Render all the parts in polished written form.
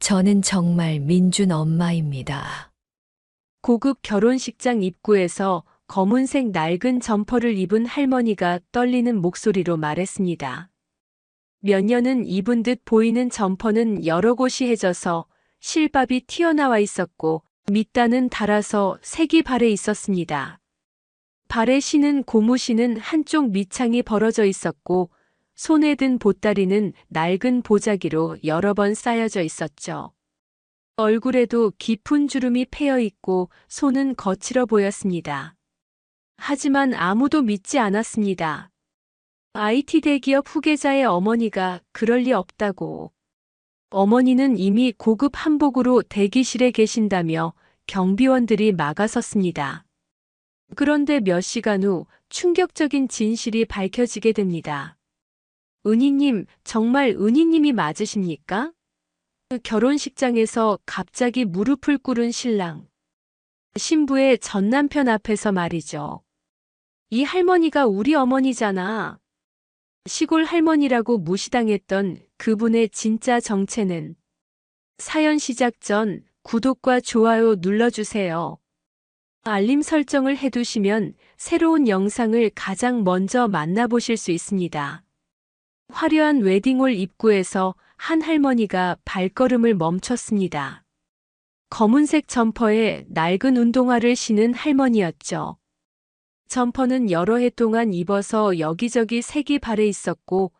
저는 정말 민준 엄마입니다. 고급 결혼식장 입구에서 검은색 낡은 점퍼를 입은 할머니가 떨리는 목소리로 말했습니다. 몇 년은 입은 듯 보이는 점퍼는 여러 곳이 해져서 실밥이 튀어나와 있었고 밑단은 닳아서 색이 발해 있었습니다. 발에 신은 고무신은 한쪽 밑창이 벌어져 있었고 손에 든 보따리는 낡은 보자기로 여러 번 쌓여져 있었죠. 얼굴에도 깊은 주름이 패여 있고 손은 거칠어 보였습니다. 하지만 아무도 믿지 않았습니다. IT 대기업 후계자의 어머니가 그럴 리 없다고. 어머니는 이미 고급 한복으로 대기실에 계신다며 경비원들이 막아섰습니다. 그런데 몇 시간 후 충격적인 진실이 밝혀지게 됩니다. 은희님, 정말 은희님이 맞으십니까? 결혼식장에서 갑자기 무릎을 꿇은 신랑. 신부의 전 남편 앞에서 말이죠. 이 할머니가 우리 어머니잖아. 시골 할머니라고 무시당했던 그분의 진짜 정체는. 사연 시작 전 구독과 좋아요 눌러주세요. 알림 설정을 해두시면 새로운 영상을 가장 먼저 만나보실 수 있습니다. 화려한 웨딩홀 입구에서 한 할머니가 발걸음을 멈췄습니다. 검은색 점퍼에 낡은 운동화를 신은 할머니였죠. 점퍼는 여러 해 동안 입어서 여기저기 색이 발해 있었고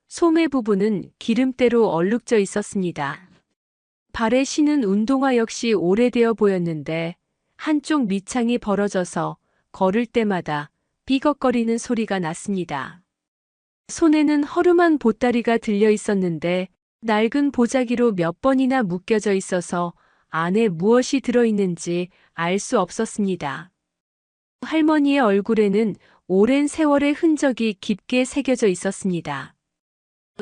소매 부분은 기름때로 얼룩져 있었습니다. 발에 신은 운동화 역시 오래되어 보였는데 한쪽 밑창이 벌어져서 걸을 때마다 삐걱거리는 소리가 났습니다. 손에는 허름한 보따리가 들려 있었는데 낡은 보자기로 몇 번이나 묶여져 있어서 안에 무엇이 들어있는지 알 수 없었습니다. 할머니의 얼굴에는 오랜 세월의 흔적이 깊게 새겨져 있었습니다.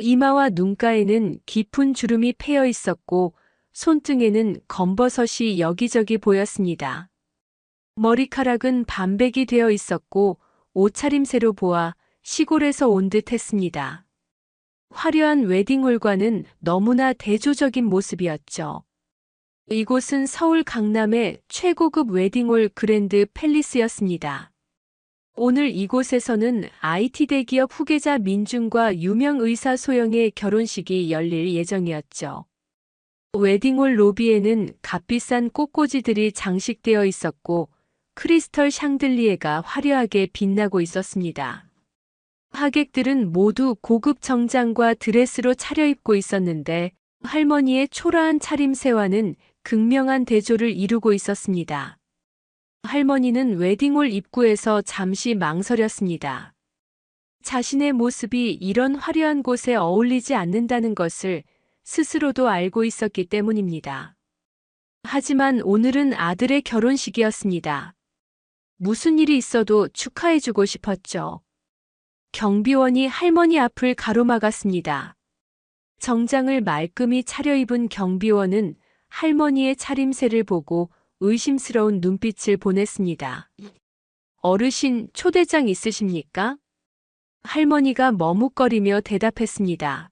이마와 눈가에는 깊은 주름이 패여 있었고 손등에는 검버섯이 여기저기 보였습니다. 머리카락은 반백이 되어 있었고 옷차림새로 보아 시골에서 온 듯 했습니다. 화려한 웨딩홀과는 너무나 대조적인 모습이었죠. 이곳은 서울 강남의 최고급 웨딩홀 그랜드 팰리스였습니다. 오늘 이곳에서는 IT 대기업 후계자 민준과 유명 의사 소영의 결혼식이 열릴 예정이었죠. 웨딩홀 로비에는 값비싼 꽃꽂이들이 장식되어 있었고 크리스털 샹들리에가 화려하게 빛나고 있었습니다. 하객들은 모두 고급 정장과 드레스로 차려입고 있었는데 할머니의 초라한 차림새와는 극명한 대조를 이루고 있었습니다. 할머니는 웨딩홀 입구에서 잠시 망설였습니다. 자신의 모습이 이런 화려한 곳에 어울리지 않는다는 것을 스스로도 알고 있었기 때문입니다. 하지만 오늘은 아들의 결혼식이었습니다. 무슨 일이 있어도 축하해주고 싶었죠. 경비원이 할머니 앞을 가로막았습니다. 정장을 말끔히 차려입은 경비원은 할머니의 차림새를 보고 의심스러운 눈빛을 보냈습니다. 어르신, 초대장 있으십니까? 할머니가 머뭇거리며 대답했습니다.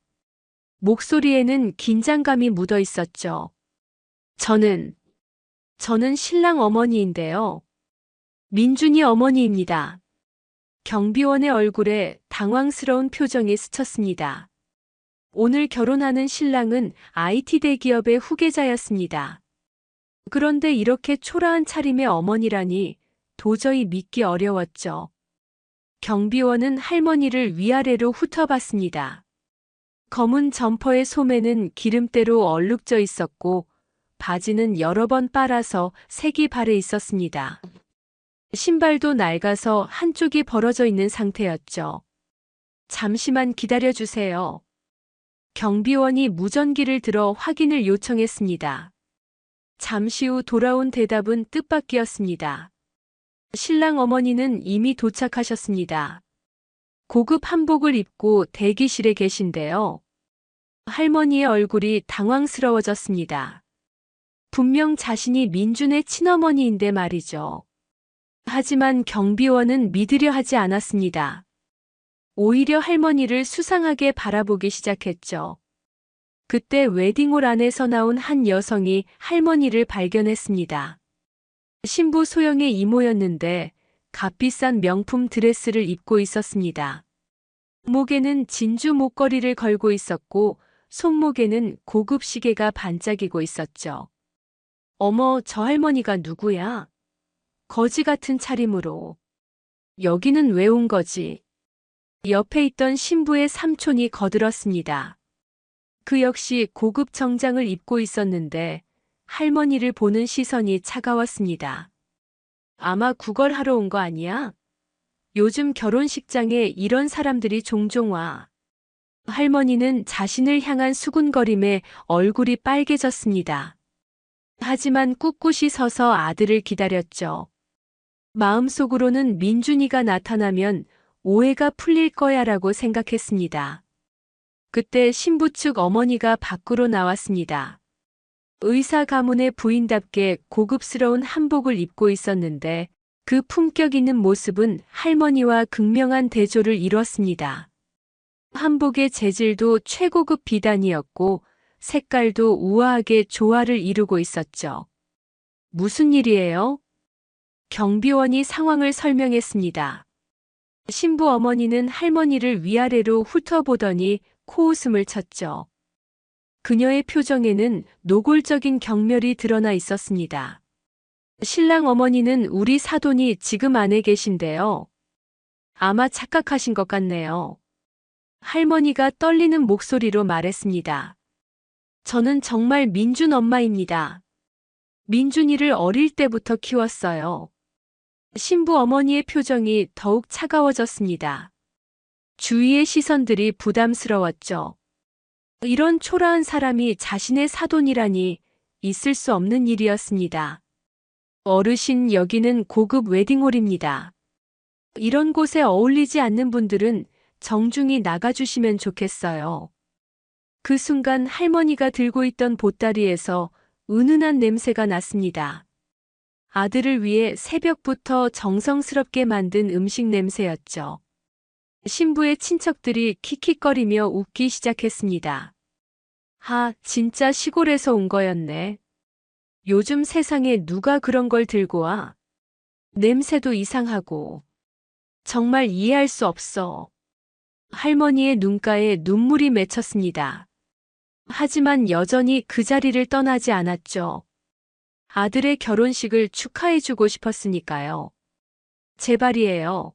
목소리에는 긴장감이 묻어 있었죠. 저는 신랑 어머니인데요. 민준이 어머니입니다. 경비원의 얼굴에 당황스러운 표정이 스쳤습니다. 오늘 결혼하는 신랑은 IT 대기업의 후계자였습니다. 그런데 이렇게 초라한 차림의 어머니라니 도저히 믿기 어려웠죠. 경비원은 할머니를 위아래로 훑어봤습니다. 검은 점퍼의 소매는 기름때로 얼룩져 있었고 바지는 여러 번 빨아서 색이 발해 있었습니다. 신발도 낡아서 한쪽이 벌어져 있는 상태였죠. 잠시만 기다려주세요. 경비원이 무전기를 들어 확인을 요청했습니다. 잠시 후 돌아온 대답은 뜻밖이었습니다. 신랑 어머니는 이미 도착하셨습니다. 고급 한복을 입고 대기실에 계신데요. 할머니의 얼굴이 당황스러워졌습니다. 분명 자신이 민준의 친어머니인데 말이죠. 하지만 경비원은 믿으려 하지 않았습니다. 오히려 할머니를 수상하게 바라보기 시작했죠. 그때 웨딩홀 안에서 나온 한 여성이 할머니를 발견했습니다. 신부 소영의 이모였는데 값비싼 명품 드레스를 입고 있었습니다. 목에는 진주 목걸이를 걸고 있었고 손목에는 고급 시계가 반짝이고 있었죠. 어머, 저 할머니가 누구야? 거지 같은 차림으로. 여기는 왜 온 거지? 옆에 있던 신부의 삼촌이 거들었습니다. 그 역시 고급 정장을 입고 있었는데 할머니를 보는 시선이 차가웠습니다. 아마 구걸하러 온 거 아니야? 요즘 결혼식장에 이런 사람들이 종종 와. 할머니는 자신을 향한 수군거림에 얼굴이 빨개졌습니다. 하지만 꿋꿋이 서서 아들을 기다렸죠. 마음속으로는 민준이가 나타나면 오해가 풀릴 거야라고 생각했습니다. 그때 신부 측 어머니가 밖으로 나왔습니다. 의사 가문의 부인답게 고급스러운 한복을 입고 있었는데 그 품격 있는 모습은 할머니와 극명한 대조를 이뤘습니다. 한복의 재질도 최고급 비단이었고 색깔도 우아하게 조화를 이루고 있었죠. 무슨 일이에요? 경비원이 상황을 설명했습니다. 신부 어머니는 할머니를 위아래로 훑어보더니 코웃음을 쳤죠. 그녀의 표정에는 노골적인 경멸이 드러나 있었습니다. 신랑 어머니는 우리 사돈이 지금 안에 계신데요. 아마 착각하신 것 같네요. 할머니가 떨리는 목소리로 말했습니다. 저는 정말 민준 엄마입니다. 민준이를 어릴 때부터 키웠어요. 신부 어머니의 표정이 더욱 차가워졌습니다. 주위의 시선들이 부담스러웠죠. 이런 초라한 사람이 자신의 사돈이라니 있을 수 없는 일이었습니다. 어르신, 여기는 고급 웨딩홀입니다. 이런 곳에 어울리지 않는 분들은 정중히 나가주시면 좋겠어요. 그 순간 할머니가 들고 있던 보따리에서 은은한 냄새가 났습니다. 아들을 위해 새벽부터 정성스럽게 만든 음식 냄새였죠. 신부의 친척들이 킥킥거리며 웃기 시작했습니다. 진짜 시골에서 온 거였네. 요즘 세상에 누가 그런 걸 들고 와? 냄새도 이상하고. 정말 이해할 수 없어. 할머니의 눈가에 눈물이 맺혔습니다. 하지만 여전히 그 자리를 떠나지 않았죠. 아들의 결혼식을 축하해주고 싶었으니까요. 제발이에요.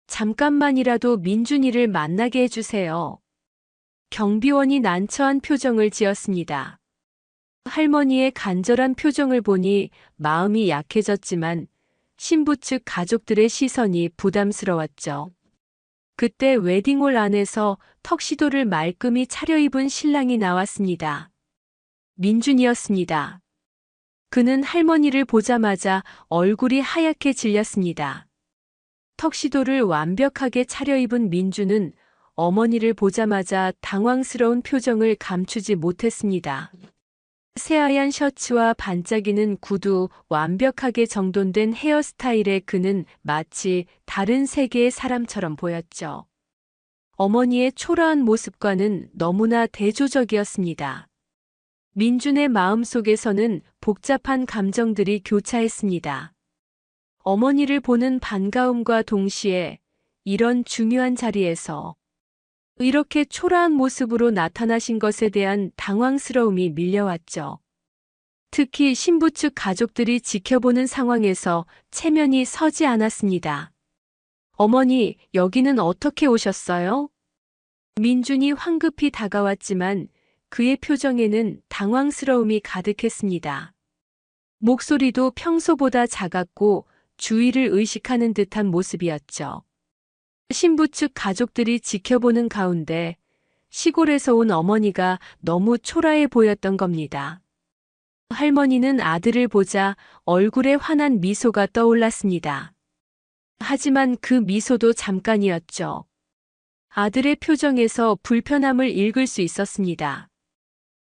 잠깐만이라도 민준이를 만나게 해주세요. 경비원이 난처한 표정을 지었습니다. 할머니의 간절한 표정을 보니 마음이 약해졌지만 신부 측 가족들의 시선이 부담스러웠죠. 그때 웨딩홀 안에서 턱시도를 말끔히 차려입은 신랑이 나왔습니다. 민준이었습니다. 그는 할머니를 보자마자 얼굴이 하얗게 질렸습니다. 턱시도를 완벽하게 차려입은 민준은 어머니를 보자마자 당황스러운 표정을 감추지 못했습니다. 새하얀 셔츠와 반짝이는 구두, 완벽하게 정돈된 헤어스타일에 그는 마치 다른 세계의 사람처럼 보였죠. 어머니의 초라한 모습과는 너무나 대조적이었습니다. 민준의 마음속에서는 복잡한 감정들이 교차했습니다. 어머니를 보는 반가움과 동시에 이런 중요한 자리에서 이렇게 초라한 모습으로 나타나신 것에 대한 당황스러움이 밀려왔죠. 특히 신부 측 가족들이 지켜보는 상황에서 체면이 서지 않았습니다. 어머니, 여기는 어떻게 오셨어요? 민준이 황급히 다가왔지만 그의 표정에는 당황스러움이 가득했습니다. 목소리도 평소보다 작았고 주위를 의식하는 듯한 모습이었죠. 신부 측 가족들이 지켜보는 가운데 시골에서 온 어머니가 너무 초라해 보였던 겁니다. 할머니는 아들을 보자 얼굴에 환한 미소가 떠올랐습니다. 하지만 그 미소도 잠깐이었죠. 아들의 표정에서 불편함을 읽을 수 있었습니다.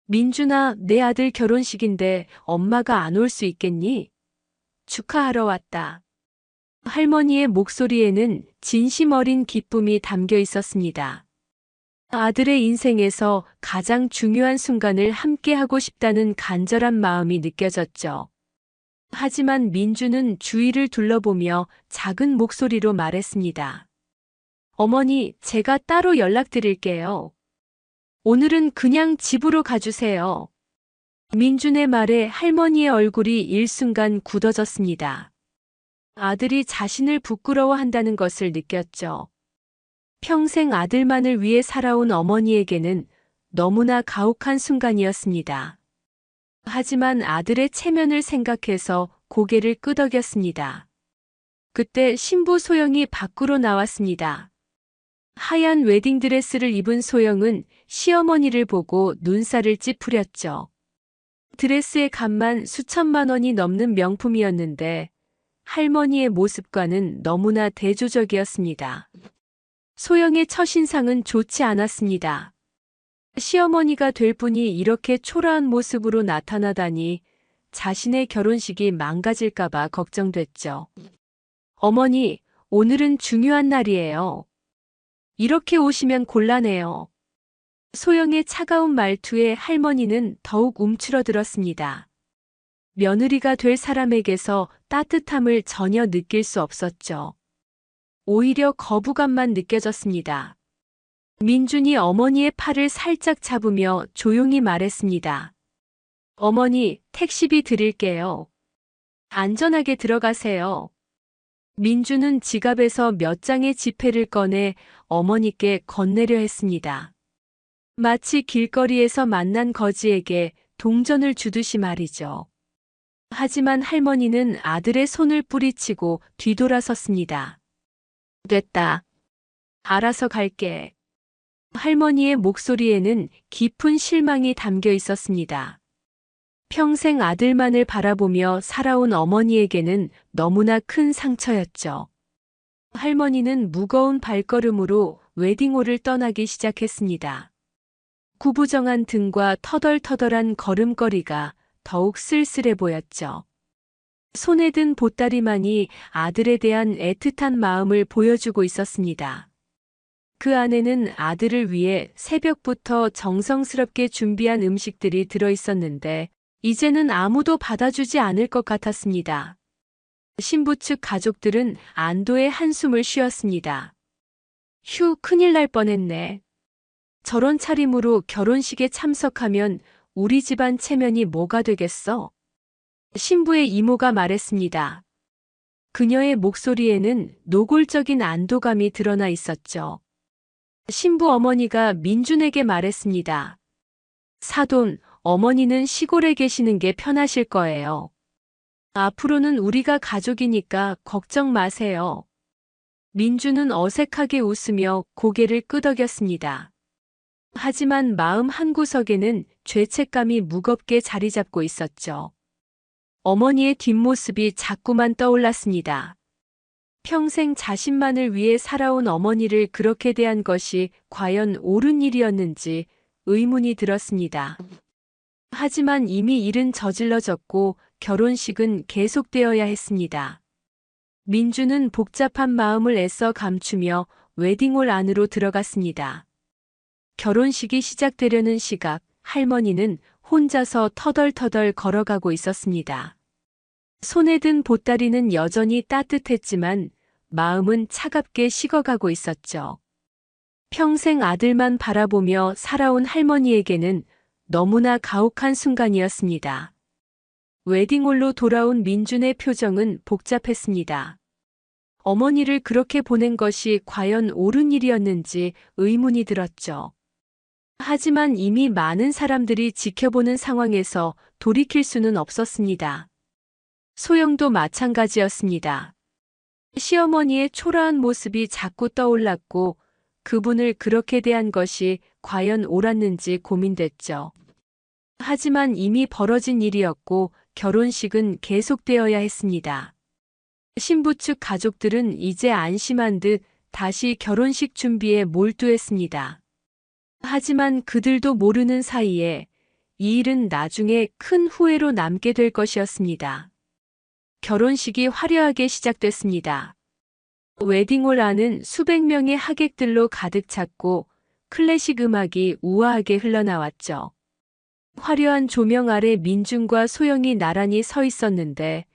민준아, 내 아들 결혼식인데 엄마가 안 올 수 있겠니? 축하하러 왔다. 할머니의 목소리에는 진심 어린 기쁨이 담겨 있었습니다. 아들의 인생에서 가장 중요한 순간을 함께하고 싶다는 간절한 마음이 느껴졌죠. 하지만 민주는 주위를 둘러보며 작은 목소리로 말했습니다. 어머니, 제가 따로 연락드릴게요. 오늘은 그냥 집으로 가주세요. 민준의 말에 할머니의 얼굴이 일순간 굳어졌습니다. 아들이 자신을 부끄러워한다는 것을 느꼈죠. 평생 아들만을 위해 살아온 어머니에게는 너무나 가혹한 순간이었습니다. 하지만 아들의 체면을 생각해서 고개를 끄덕였습니다. 그때 신부 소영이 밖으로 나왔습니다. 하얀 웨딩드레스를 입은 소영은 시어머니를 보고 눈살을 찌푸렸죠. 드레스의 값만 수천만 원이 넘는 명품이었는데 할머니의 모습과는 너무나 대조적이었습니다. 소영의 첫인상은 좋지 않았습니다. 시어머니가 될 분이 이렇게 초라한 모습으로 나타나다니 자신의 결혼식이 망가질까봐 걱정됐죠. 어머니, 오늘은 중요한 날이에요. 이렇게 오시면 곤란해요. 소영의 차가운 말투에 할머니는 더욱 움츠러들었습니다. 며느리가 될 사람에게서 따뜻함을 전혀 느낄 수 없었죠. 오히려 거부감만 느껴졌습니다. 민준이 어머니의 팔을 살짝 잡으며 조용히 말했습니다. 어머니, 택시비 드릴게요. 안전하게 들어가세요. 민준은 지갑에서 몇 장의 지폐를 꺼내 어머니께 건네려 했습니다. 마치 길거리에서 만난 거지에게 동전을 주듯이 말이죠. 하지만 할머니는 아들의 손을 뿌리치고 뒤돌아섰습니다. 됐다. 알아서 갈게. 할머니의 목소리에는 깊은 실망이 담겨 있었습니다. 평생 아들만을 바라보며 살아온 어머니에게는 너무나 큰 상처였죠. 할머니는 무거운 발걸음으로 웨딩홀을 떠나기 시작했습니다. 구부정한 등과 터덜터덜한 걸음걸이가 더욱 쓸쓸해 보였죠. 손에 든 보따리만이 아들에 대한 애틋한 마음을 보여주고 있었습니다. 그 안에는 아들을 위해 새벽부터 정성스럽게 준비한 음식들이 들어 있었는데 이제는 아무도 받아주지 않을 것 같았습니다. 신부 측 가족들은 안도의 한숨을 쉬었습니다. 휴, 큰일 날 뻔했네. 저런 차림으로 결혼식에 참석하면 우리 집안 체면이 뭐가 되겠어? 신부의 이모가 말했습니다. 그녀의 목소리에는 노골적인 안도감이 드러나 있었죠. 신부 어머니가 민준에게 말했습니다. 사돈, 어머니는 시골에 계시는 게 편하실 거예요. 앞으로는 우리가 가족이니까 걱정 마세요. 민준은 어색하게 웃으며 고개를 끄덕였습니다. 하지만 마음 한구석에는 죄책감이 무겁게 자리 잡고 있었죠. 어머니의 뒷모습이 자꾸만 떠올랐습니다. 평생 자신만을 위해 살아온 어머니를 그렇게 대한 것이 과연 옳은 일이었는지 의문이 들었습니다. 하지만 이미 일은 저질러졌고 결혼식은 계속되어야 했습니다. 민주는 복잡한 마음을 애써 감추며 웨딩홀 안으로 들어갔습니다. 결혼식이 시작되려는 시각, 할머니는 혼자서 터덜터덜 걸어가고 있었습니다. 손에 든 보따리는 여전히 따뜻했지만 마음은 차갑게 식어가고 있었죠. 평생 아들만 바라보며 살아온 할머니에게는 너무나 가혹한 순간이었습니다. 웨딩홀로 돌아온 민준의 표정은 복잡했습니다. 어머니를 그렇게 보낸 것이 과연 옳은 일이었는지 의문이 들었죠. 하지만 이미 많은 사람들이 지켜보는 상황에서 돌이킬 수는 없었습니다. 소영도 마찬가지였습니다. 시어머니의 초라한 모습이 자꾸 떠올랐고 그분을 그렇게 대한 것이 과연 옳았는지 고민됐죠. 하지만 이미 벌어진 일이었고 결혼식은 계속되어야 했습니다. 신부 측 가족들은 이제 안심한 듯 다시 결혼식 준비에 몰두했습니다. 하지만 그들도 모르는 사이에 이 일은 나중에 큰 후회로 남게 될 것이었습니다. 결혼식이 화려하게 시작됐습니다. 웨딩홀 안은 수백 명의 하객들로 가득 찼고 클래식 음악이 우아하게 흘러나왔죠. 화려한 조명 아래 민준과 소영이 나란히 서 있었는데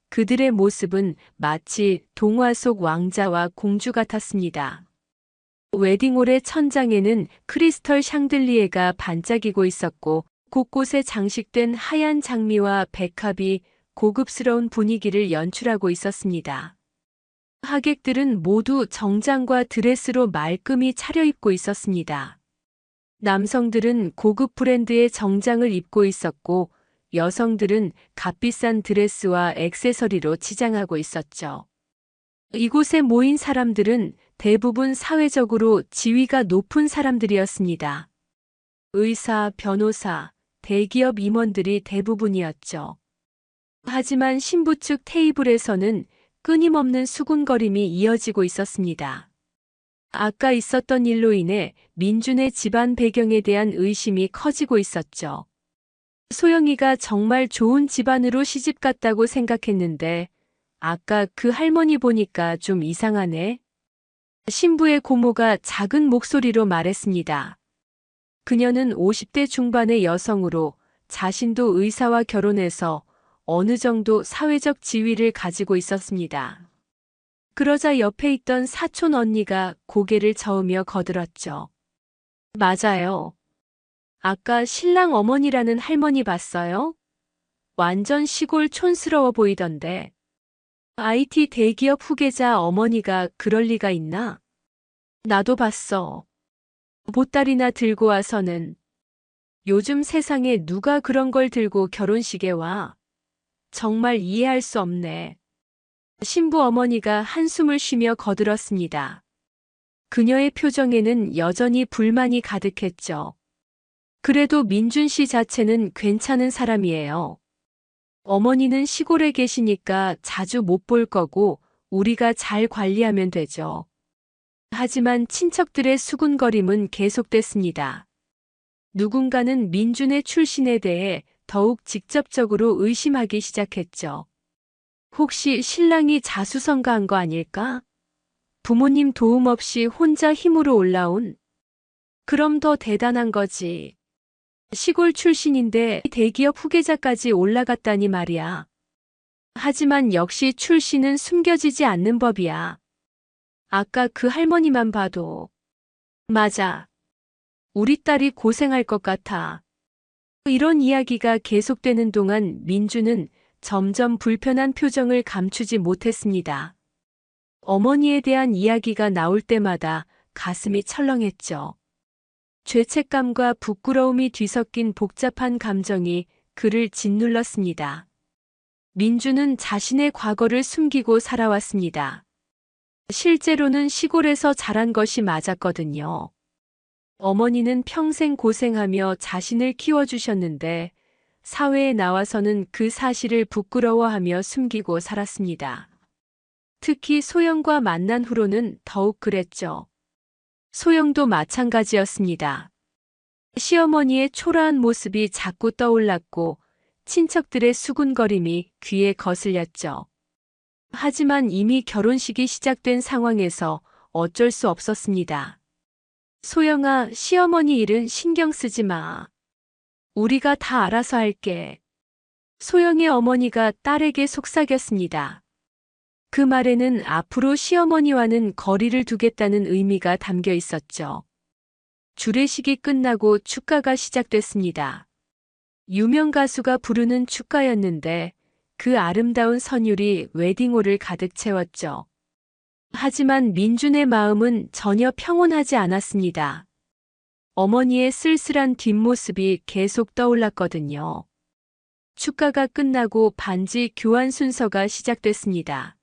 그들의 모습은 마치 동화 속 왕자와 공주 같았습니다. 웨딩홀의 천장에는 크리스털 샹들리에가 반짝이고 있었고 곳곳에 장식된 하얀 장미와 백합이 고급스러운 분위기를 연출하고 있었습니다. 하객들은 모두 정장과 드레스로 말끔히 차려입고 있었습니다. 남성들은 고급 브랜드의 정장을 입고 있었고 여성들은 값비싼 드레스와 액세서리로 치장하고 있었죠. 이곳에 모인 사람들은 대부분 사회적으로 지위가 높은 사람들이었습니다. 의사, 변호사, 대기업 임원들이 대부분이었죠. 하지만 신부 측 테이블에서는 끊임없는 수군거림이 이어지고 있었습니다. 아까 있었던 일로 인해 민준의 집안 배경에 대한 의심이 커지고 있었죠. 소영이가 정말 좋은 집안으로 시집갔다고 생각했는데 아까 그 할머니 보니까 좀 이상하네. 신부의 고모가 작은 목소리로 말했습니다. 그녀는 50대 중반의 여성으로 자신도 의사와 결혼해서 어느 정도 사회적 지위를 가지고 있었습니다. 그러자 옆에 있던 사촌 언니가 고개를 저으며 거들었죠. 맞아요. 아까 신랑 어머니라는 할머니 봤어요? 완전 시골 촌스러워 보이던데. IT 대기업 후계자 어머니가 그럴 리가 있나? 나도 봤어. 보따리나 들고 와서는. 요즘 세상에 누가 그런 걸 들고 결혼식에 와? 정말 이해할 수 없네. 신부 어머니가 한숨을 쉬며 거들었습니다. 그녀의 표정에는 여전히 불만이 가득했죠. 그래도 민준 씨 자체는 괜찮은 사람이에요. 어머니는 시골에 계시니까 자주 못 볼 거고 우리가 잘 관리하면 되죠. 하지만 친척들의 수군거림은 계속됐습니다. 누군가는 민준의 출신에 대해 더욱 직접적으로 의심하기 시작했죠. 혹시 신랑이 자수성가한 거 아닐까? 부모님 도움 없이 혼자 힘으로 올라온? 그럼 더 대단한 거지. 시골 출신인데 대기업 후계자까지 올라갔다니 말이야. 하지만 역시 출신은 숨겨지지 않는 법이야. 아까 그 할머니만 봐도. 맞아. 우리 딸이 고생할 것 같아. 이런 이야기가 계속되는 동안 민주는 점점 불편한 표정을 감추지 못했습니다. 어머니에 대한 이야기가 나올 때마다 가슴이 철렁했죠. 죄책감과 부끄러움이 뒤섞인 복잡한 감정이 그를 짓눌렀습니다. 민주는 자신의 과거를 숨기고 살아왔습니다. 실제로는 시골에서 자란 것이 맞았거든요. 어머니는 평생 고생하며 자신을 키워주셨는데 사회에 나와서는 그 사실을 부끄러워하며 숨기고 살았습니다. 특히 소영과 만난 후로는 더욱 그랬죠. 소영도 마찬가지였습니다. 시어머니의 초라한 모습이 자꾸 떠올랐고 친척들의 수군거림이 귀에 거슬렸죠. 하지만 이미 결혼식이 시작된 상황에서 어쩔 수 없었습니다. 소영아, 시어머니 일은 신경 쓰지 마. 우리가 다 알아서 할게. 소영의 어머니가 딸에게 속삭였습니다. 그 말에는 앞으로 시어머니와는 거리를 두겠다는 의미가 담겨 있었죠. 주례식이 끝나고 축가가 시작됐습니다. 유명 가수가 부르는 축가였는데 그 아름다운 선율이 웨딩홀을 가득 채웠죠. 하지만 민준의 마음은 전혀 평온하지 않았습니다. 어머니의 쓸쓸한 뒷모습이 계속 떠올랐거든요. 축가가 끝나고 반지 교환 순서가 시작됐습니다.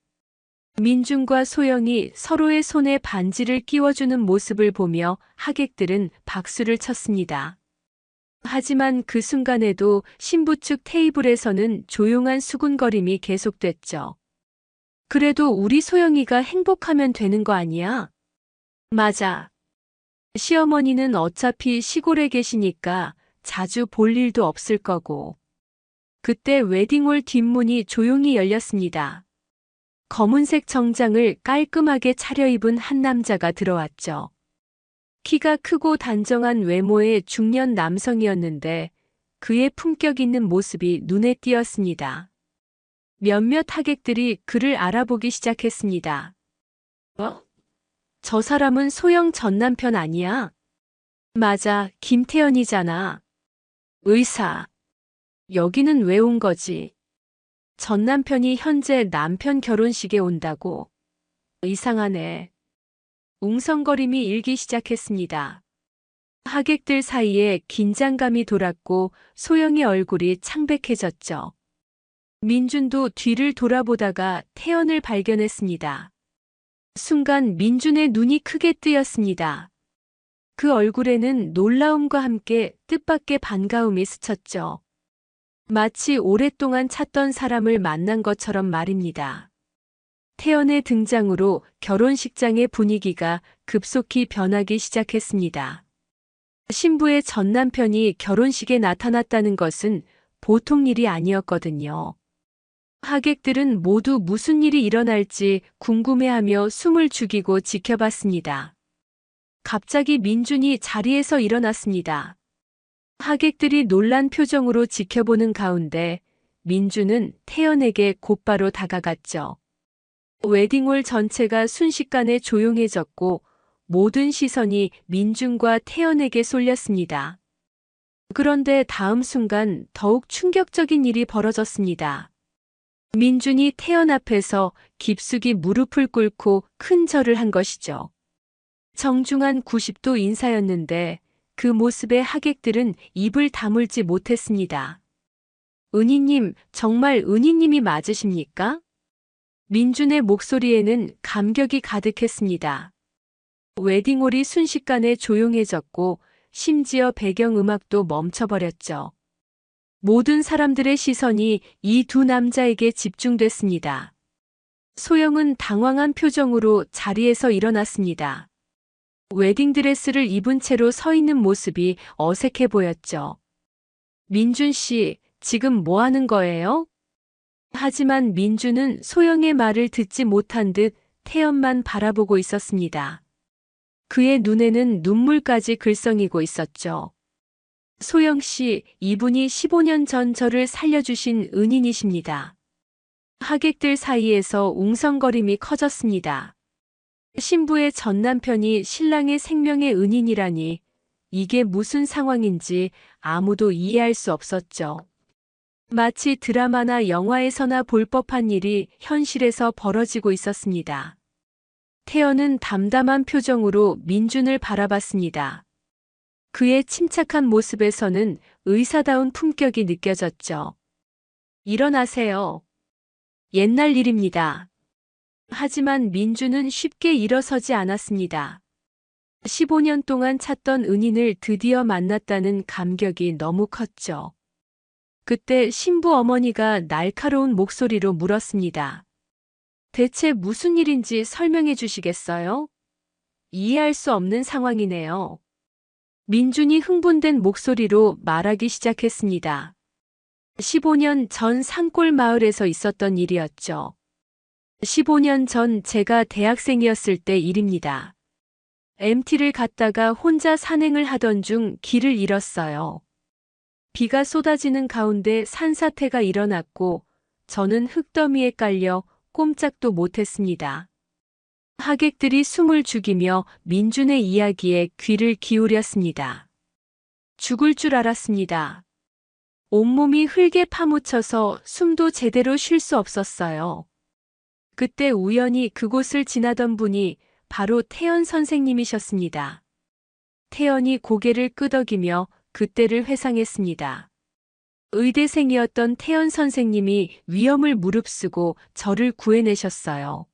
민준과 소영이 서로의 손에 반지를 끼워주는 모습을 보며 하객들은 박수를 쳤습니다. 하지만 그 순간에도 신부 측 테이블에서는 조용한 수군거림이 계속됐죠. 그래도 우리 소영이가 행복하면 되는 거 아니야? 맞아. 시어머니는 어차피 시골에 계시니까 자주 볼 일도 없을 거고. 그때 웨딩홀 뒷문이 조용히 열렸습니다. 검은색 정장을 깔끔하게 차려입은 한 남자가 들어왔죠. 키가 크고 단정한 외모의 중년 남성이었는데 그의 품격 있는 모습이 눈에 띄었습니다. 몇몇 하객들이 그를 알아보기 시작했습니다. 저 사람은 소영 전 남편 아니야? 맞아, 김태연이잖아. 의사. 여기는 왜 온 거지? 전 남편이 현재 남편 결혼식에 온다고. 이상하네. 웅성거림이 일기 시작했습니다. 하객들 사이에 긴장감이 돌았고 소영의 얼굴이 창백해졌죠. 민준도 뒤를 돌아보다가 태연을 발견했습니다. 순간 민준의 눈이 크게 뜨였습니다. 그 얼굴에는 놀라움과 함께 뜻밖의 반가움이 스쳤죠. 마치 오랫동안 찾던 사람을 만난 것처럼 말입니다. 태연의 등장으로 결혼식장의 분위기가 급속히 변하기 시작했습니다. 신부의 전 남편이 결혼식에 나타났다는 것은 보통 일이 아니었거든요. 하객들은 모두 무슨 일이 일어날지 궁금해하며 숨을 죽이고 지켜봤습니다. 갑자기 민준이 자리에서 일어났습니다. 하객들이 놀란 표정으로 지켜보는 가운데 민준은 태연에게 곧바로 다가갔죠. 웨딩홀 전체가 순식간에 조용해졌고 모든 시선이 민준과 태연에게 쏠렸습니다. 그런데 다음 순간 더욱 충격적인 일이 벌어졌습니다. 민준이 태연 앞에서 깊숙이 무릎을 꿇고 큰 절을 한 것이죠. 정중한 90도 인사였는데 그 모습에 하객들은 입을 다물지 못했습니다. 은희님, 정말 은희님이 맞으십니까? 민준의 목소리에는 감격이 가득했습니다. 웨딩홀이 순식간에 조용해졌고 심지어 배경음악도 멈춰버렸죠. 모든 사람들의 시선이 이 두 남자에게 집중됐습니다. 소영은 당황한 표정으로 자리에서 일어났습니다. 웨딩드레스를 입은 채로 서 있는 모습이 어색해 보였죠. 민준 씨, 지금 뭐 하는 거예요? 하지만 민준은 소영의 말을 듣지 못한 듯 태연만 바라보고 있었습니다. 그의 눈에는 눈물까지 글썽이고 있었죠. 소영 씨, 이분이 15년 전 저를 살려주신 은인이십니다. 하객들 사이에서 웅성거림이 커졌습니다. 신부의 전 남편이 신랑의 생명의 은인이라니 이게 무슨 상황인지 아무도 이해할 수 없었죠. 마치 드라마나 영화에서나 볼 법한 일이 현실에서 벌어지고 있었습니다. 태연은 담담한 표정으로 민준을 바라봤습니다. 그의 침착한 모습에서는 의사다운 품격이 느껴졌죠. 일어나세요. 옛날 일입니다. 하지만 민준은 쉽게 일어서지 않았습니다. 15년 동안 찾던 은인을 드디어 만났다는 감격이 너무 컸죠. 그때 신부 어머니가 날카로운 목소리로 물었습니다. 대체 무슨 일인지 설명해 주시겠어요? 이해할 수 없는 상황이네요. 민준이 흥분된 목소리로 말하기 시작했습니다. 15년 전 산골 마을에서 있었던 일이었죠. 15년 전 제가 대학생이었을 때 일입니다. MT를 갔다가 혼자 산행을 하던 중 길을 잃었어요. 비가 쏟아지는 가운데 산사태가 일어났고 저는 흙더미에 깔려 꼼짝도 못했습니다. 하객들이 숨을 죽이며 민준의 이야기에 귀를 기울였습니다. 죽을 줄 알았습니다. 온몸이 흙에 파묻혀서 숨도 제대로 쉴 수 없었어요. 그때 우연히 그곳을 지나던 분이 바로 태연 선생님이셨습니다. 태연이 고개를 끄덕이며 그때를 회상했습니다. 의대생이었던 태연 선생님이 위험을 무릅쓰고 저를 구해내셨어요.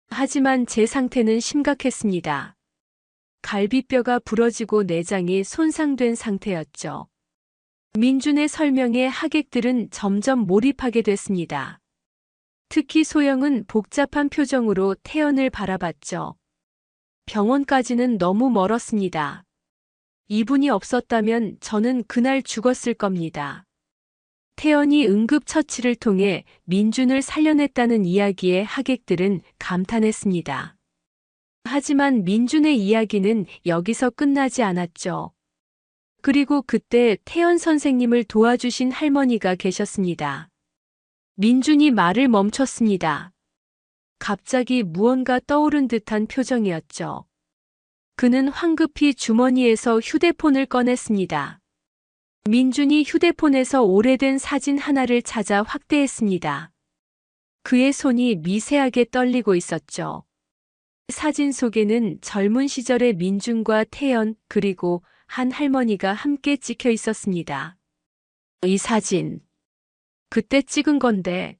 하지만 제 상태는 심각했습니다. 갈비뼈가 부러지고 내장이 손상된 상태였죠. 민준의 설명에 하객들은 점점 몰입하게 됐습니다. 특히 소영은 복잡한 표정으로 태연을 바라봤죠. 병원까지는 너무 멀었습니다. 이분이 없었다면 저는 그날 죽었을 겁니다. 태연이 응급처치를 통해 민준을 살려냈다는 이야기에 하객들은 감탄했습니다. 하지만 민준의 이야기는 여기서 끝나지 않았죠. 그리고 그때 태연 선생님을 도와주신 할머니가 계셨습니다. 민준이 말을 멈췄습니다. 갑자기 무언가 떠오른 듯한 표정이었죠. 그는 황급히 주머니에서 휴대폰을 꺼냈습니다. 민준이 휴대폰에서 오래된 사진 하나를 찾아 확대했습니다. 그의 손이 미세하게 떨리고 있었죠. 사진 속에는 젊은 시절의 민준과 태연 그리고 한 할머니가 함께 찍혀 있었습니다. 이 사진, 그때 찍은 건데.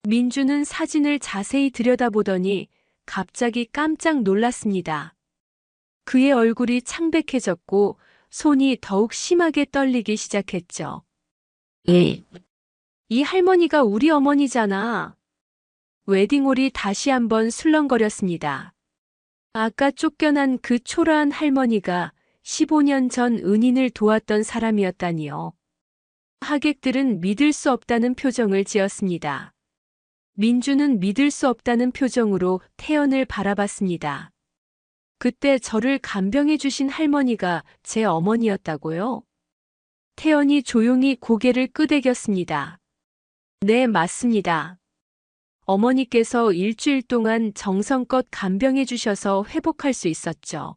민준은 사진을 자세히 들여다보더니 갑자기 깜짝 놀랐습니다. 그의 얼굴이 창백해졌고 손이 더욱 심하게 떨리기 시작했죠. 이 할머니가 우리 어머니잖아. 웨딩홀이 다시 한번 술렁거렸습니다. 아까 쫓겨난 그 초라한 할머니가 15년 전 은인을 도왔던 사람이었다니요. 하객들은 믿을 수 없다는 표정을 지었습니다. 민준은 믿을 수 없다는 표정으로 태연을 바라봤습니다. 그때 저를 간병해 주신 할머니가 제 어머니였다고요? 태연이 조용히 고개를 끄덕였습니다. 네, 맞습니다. 어머니께서 일주일 동안 정성껏 간병해 주셔서 회복할 수 있었죠.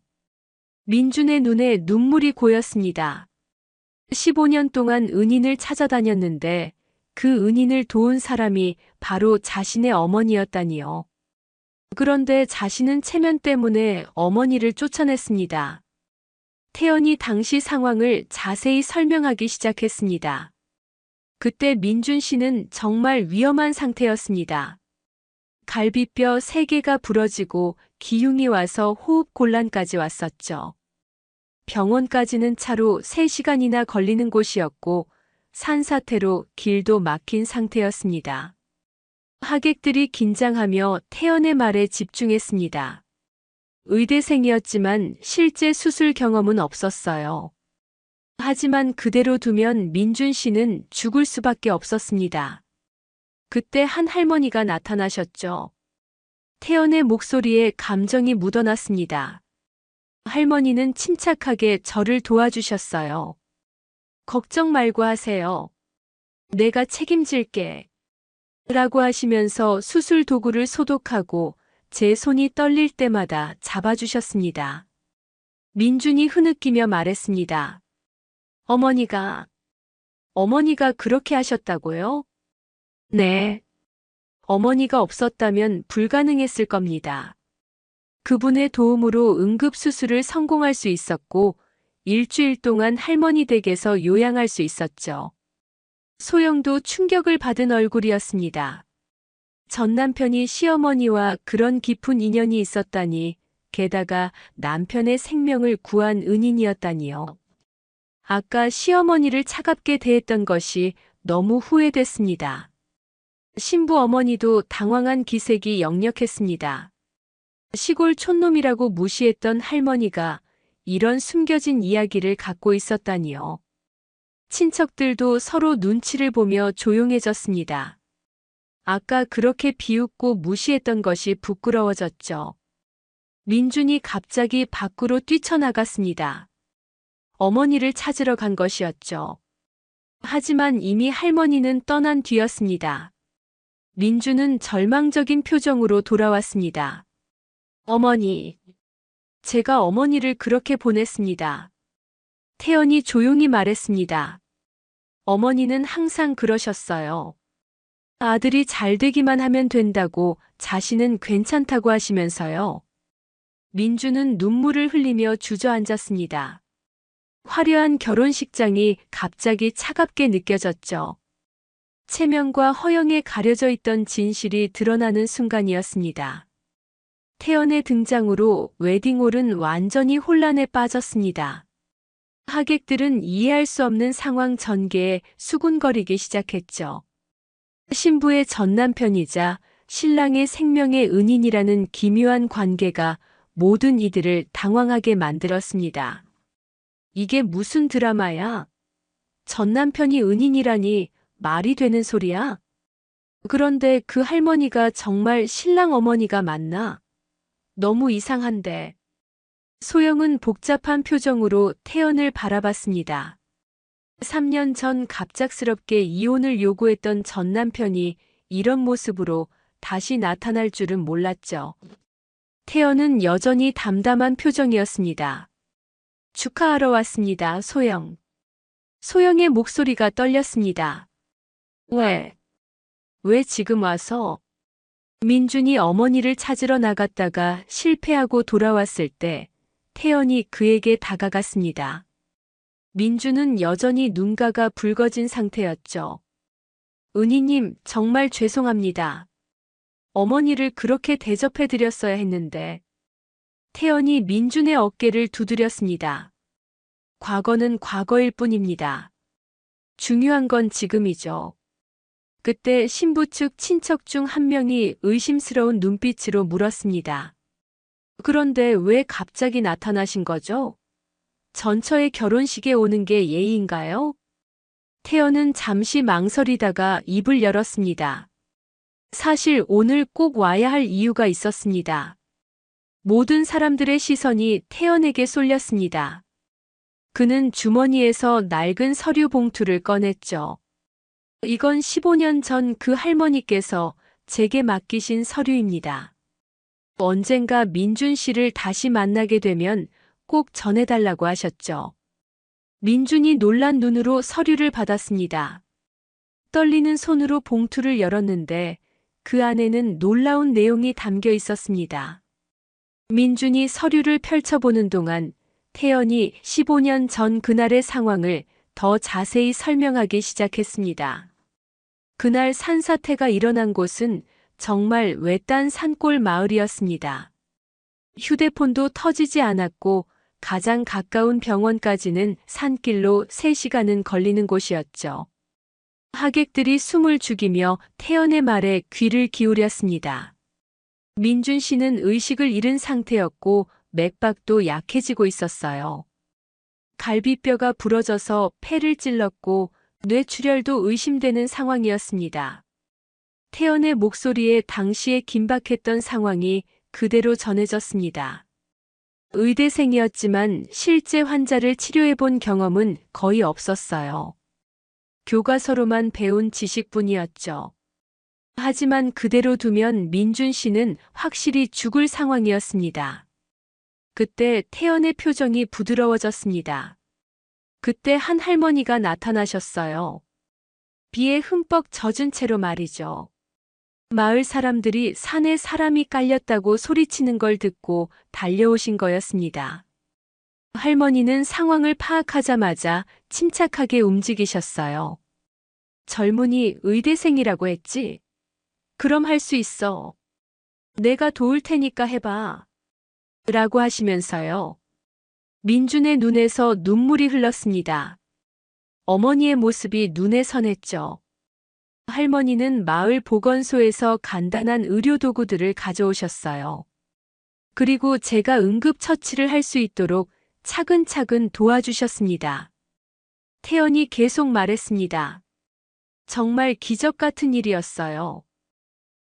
민준의 눈에 눈물이 고였습니다. 15년 동안 은인을 찾아다녔는데 그 은인을 도운 사람이 바로 자신의 어머니였다니요. 그런데 자신은 체면 때문에 어머니를 쫓아냈습니다. 태연이 당시 상황을 자세히 설명하기 시작했습니다. 그때 민준 씨는 정말 위험한 상태였습니다. 갈비뼈 3개가 부러지고 기흉이 와서 호흡 곤란까지 왔었죠. 병원까지는 차로 3시간이나 걸리는 곳이었고 산사태로 길도 막힌 상태였습니다. 하객들이 긴장하며 태연의 말에 집중했습니다. 의대생이었지만 실제 수술 경험은 없었어요. 하지만 그대로 두면 민준 씨는 죽을 수밖에 없었습니다. 그때 한 할머니가 나타나셨죠. 태연의 목소리에 감정이 묻어났습니다. 할머니는 침착하게 저를 도와주셨어요. 걱정 말고 하세요. 내가 책임질게. 라고 하시면서 수술 도구를 소독하고 제 손이 떨릴 때마다 잡아주셨습니다. 민준이 흐느끼며 말했습니다. 어머니가 그렇게 하셨다고요? 네. 어머니가 없었다면 불가능했을 겁니다. 그분의 도움으로 응급수술을 성공할 수 있었고 일주일 동안 할머니 댁에서 요양할 수 있었죠. 소영도 충격을 받은 얼굴이었습니다. 전 남편이 시어머니와 그런 깊은 인연이 있었다니, 게다가 남편의 생명을 구한 은인이었다니요. 아까 시어머니를 차갑게 대했던 것이 너무 후회됐습니다. 신부 어머니도 당황한 기색이 역력했습니다. 시골 촌놈이라고 무시했던 할머니가 이런 숨겨진 이야기를 갖고 있었다니요. 친척들도 서로 눈치를 보며 조용해졌습니다. 아까 그렇게 비웃고 무시했던 것이 부끄러워졌죠. 민준이 갑자기 밖으로 뛰쳐나갔습니다. 어머니를 찾으러 간 것이었죠. 하지만 이미 할머니는 떠난 뒤였습니다. 민준은 절망적인 표정으로 돌아왔습니다. 어머니, 제가 어머니를 그렇게 보냈습니다. 태연이 조용히 말했습니다. 어머니는 항상 그러셨어요. 아들이 잘 되기만 하면 된다고 자신은 괜찮다고 하시면서요. 민준은 눈물을 흘리며 주저앉았습니다. 화려한 결혼식장이 갑자기 차갑게 느껴졌죠. 체면과 허영에 가려져 있던 진실이 드러나는 순간이었습니다. 태연의 등장으로 웨딩홀은 완전히 혼란에 빠졌습니다. 하객들은 이해할 수 없는 상황 전개에 수군거리기 시작했죠. 신부의 전 남편이자 신랑의 생명의 은인이라는 기묘한 관계가 모든 이들을 당황하게 만들었습니다. 이게 무슨 드라마야? 전 남편이 은인이라니 말이 되는 소리야? 그런데 그 할머니가 정말 신랑 어머니가 맞나? 너무 이상한데. 소영은 복잡한 표정으로 태연을 바라봤습니다. 3년 전 갑작스럽게 이혼을 요구했던 전 남편이 이런 모습으로 다시 나타날 줄은 몰랐죠. 태연은 여전히 담담한 표정이었습니다. 축하하러 왔습니다, 소영. 소영의 목소리가 떨렸습니다. 왜 지금 와서? 민준이 어머니를 찾으러 나갔다가 실패하고 돌아왔을 때 태연이 그에게 다가갔습니다. 민준은 여전히 눈가가 붉어진 상태였죠. 은희님, 정말 죄송합니다. 어머니를 그렇게 대접해드렸어야 했는데. 태연이 민준의 어깨를 두드렸습니다. 과거는 과거일 뿐입니다. 중요한 건 지금이죠. 그때 신부 측 친척 중 한 명이 의심스러운 눈빛으로 물었습니다. 그런데 왜 갑자기 나타나신 거죠? 전처의 결혼식에 오는 게 예의인가요? 태연은 잠시 망설이다가 입을 열었습니다. 사실 오늘 꼭 와야 할 이유가 있었습니다. 모든 사람들의 시선이 태연에게 쏠렸습니다. 그는 주머니에서 낡은 서류 봉투를 꺼냈죠. 이건 15년 전 그 할머니께서 제게 맡기신 서류입니다. 언젠가 민준 씨를 다시 만나게 되면 꼭 전해달라고 하셨죠. 민준이 놀란 눈으로 서류를 받았습니다. 떨리는 손으로 봉투를 열었는데 그 안에는 놀라운 내용이 담겨 있었습니다. 민준이 서류를 펼쳐보는 동안 태연이 15년 전 그날의 상황을 더 자세히 설명하기 시작했습니다. 그날 산사태가 일어난 곳은 정말 외딴 산골 마을이었습니다. 휴대폰도 터지지 않았고 가장 가까운 병원까지는 산길로 3시간은 걸리는 곳이었죠. 하객들이 숨을 죽이며 태연의 말에 귀를 기울였습니다. 민준 씨는 의식을 잃은 상태였고 맥박도 약해지고 있었어요. 갈비뼈가 부러져서 폐를 찔렀고 뇌출혈도 의심되는 상황이었습니다. 태연의 목소리에 당시에 긴박했던 상황이 그대로 전해졌습니다. 의대생이었지만 실제 환자를 치료해본 경험은 거의 없었어요. 교과서로만 배운 지식뿐이었죠. 하지만 그대로 두면 민준 씨는 확실히 죽을 상황이었습니다. 그때 태연의 표정이 부드러워졌습니다. 그때 한 할머니가 나타나셨어요. 비에 흠뻑 젖은 채로 말이죠. 마을 사람들이 산에 사람이 깔렸다고 소리치는 걸 듣고 달려오신 거였습니다. 할머니는 상황을 파악하자마자 침착하게 움직이셨어요. 젊은이 의대생이라고 했지? 그럼 할 수 있어. 내가 도울 테니까 해봐. 라고 하시면서요. 민준의 눈에서 눈물이 흘렀습니다. 어머니의 모습이 눈에 선했죠. 할머니는 마을 보건소에서 간단한 의료도구들을 가져오셨어요. 그리고 제가 응급처치를 할 수 있도록 차근차근 도와주셨습니다. 태연이 계속 말했습니다. 정말 기적 같은 일이었어요.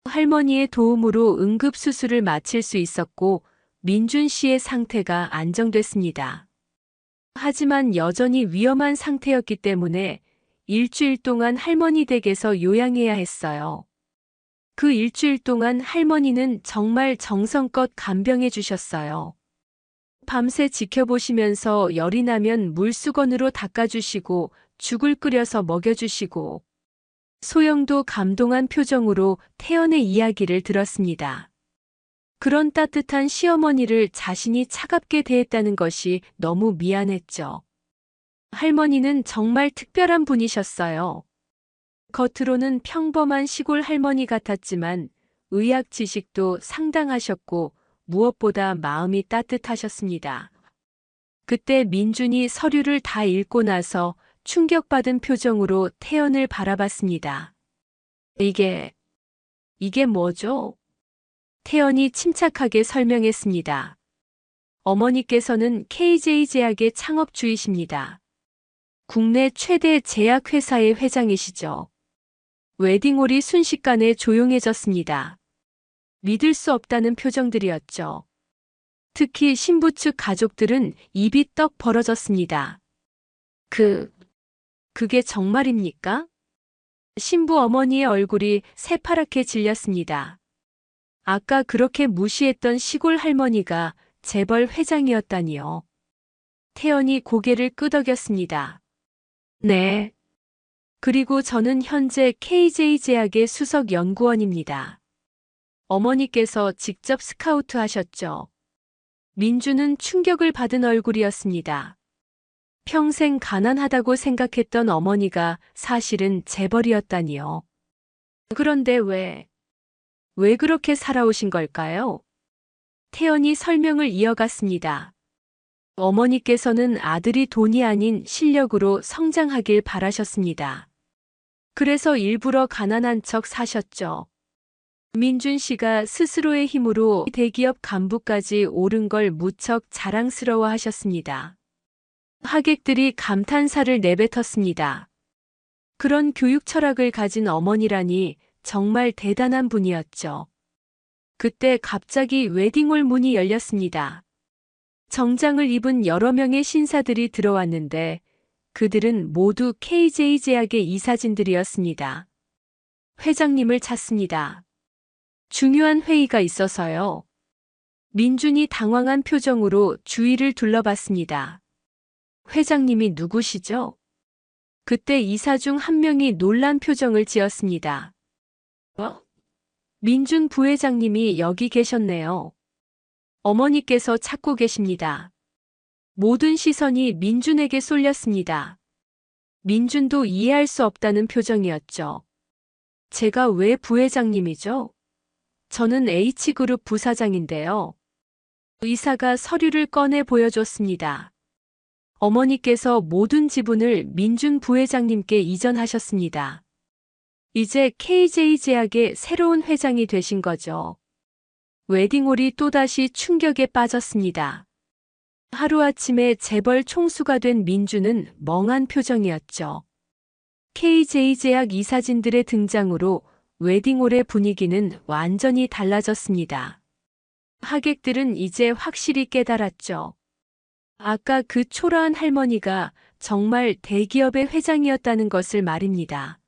할머니의 도움으로 응급수술을 마칠 수 있었고 민준 씨의 상태가 안정됐습니다. 하지만 여전히 위험한 상태였기 때문에 일주일 동안 할머니 댁에서 요양해야 했어요. 그 일주일 동안 할머니는 정말 정성껏 간병해 주셨어요. 밤새 지켜보시면서 열이 나면 물수건으로 닦아주시고 죽을 끓여서 먹여주시고 소영도 감동한 표정으로 태연의 이야기를 들었습니다. 그런 따뜻한 시어머니를 자신이 차갑게 대했다는 것이 너무 미안했죠. 할머니는 정말 특별한 분이셨어요. 겉으로는 평범한 시골 할머니 같았지만 의학 지식도 상당하셨고 무엇보다 마음이 따뜻하셨습니다. 그때 민준이 서류를 다 읽고 나서 충격받은 표정으로 태연을 바라봤습니다. 이게 뭐죠? 태연이 침착하게 설명했습니다. 어머니께서는 KJ 제약의 창업주이십니다. 국내 최대 제약회사의 회장이시죠. 웨딩홀이 순식간에 조용해졌습니다. 믿을 수 없다는 표정들이었죠. 특히 신부 측 가족들은 입이 떡 벌어졌습니다. 그게 정말입니까? 신부 어머니의 얼굴이 새파랗게 질렸습니다. 아까 그렇게 무시했던 시골 할머니가 재벌 회장이었다니요. 태연이 고개를 끄덕였습니다. 네. 그리고 저는 현재 KJ 제약의 수석 연구원입니다. 어머니께서 직접 스카우트 하셨죠. 민주는 충격을 받은 얼굴이었습니다. 평생 가난하다고 생각했던 어머니가 사실은 재벌이었다니요. 그런데 왜 그렇게 살아오신 걸까요? 태연이 설명을 이어갔습니다. 어머니께서는 아들이 돈이 아닌 실력으로 성장하길 바라셨습니다. 그래서 일부러 가난한 척 사셨죠. 민준 씨가 스스로의 힘으로 대기업 간부까지 오른 걸 무척 자랑스러워 하셨습니다. 하객들이 감탄사를 내뱉었습니다. 그런 교육 철학을 가진 어머니라니 정말 대단한 분이었죠. 그때 갑자기 웨딩홀 문이 열렸습니다. 정장을 입은 여러 명의 신사들이 들어왔는데 그들은 모두 KJ 제약의 이사진들이었습니다. 회장님을 찾습니다. 중요한 회의가 있어서요. 민준이 당황한 표정으로 주위를 둘러봤습니다. 회장님이 누구시죠? 그때 이사 중 한 명이 놀란 표정을 지었습니다. 민준 부회장님이 여기 계셨네요. 어머니께서 찾고 계십니다. 모든 시선이 민준에게 쏠렸습니다. 민준도 이해할 수 없다는 표정이었죠. 제가 왜 부회장님이죠? 저는 H그룹 부사장인데요. 이사가 서류를 꺼내 보여줬습니다. 어머니께서 모든 지분을 민준 부회장님께 이전하셨습니다. 이제 KJ 제약의 새로운 회장이 되신 거죠. 웨딩홀이 또다시 충격에 빠졌습니다. 하루아침에 재벌 총수가 된 민준은 멍한 표정이었죠. KJ 제약 이사진들의 등장으로 웨딩홀의 분위기는 완전히 달라졌습니다. 하객들은 이제 확실히 깨달았죠. 아까 그 초라한 할머니가 정말 대기업의 회장이었다는 것을 말입니다.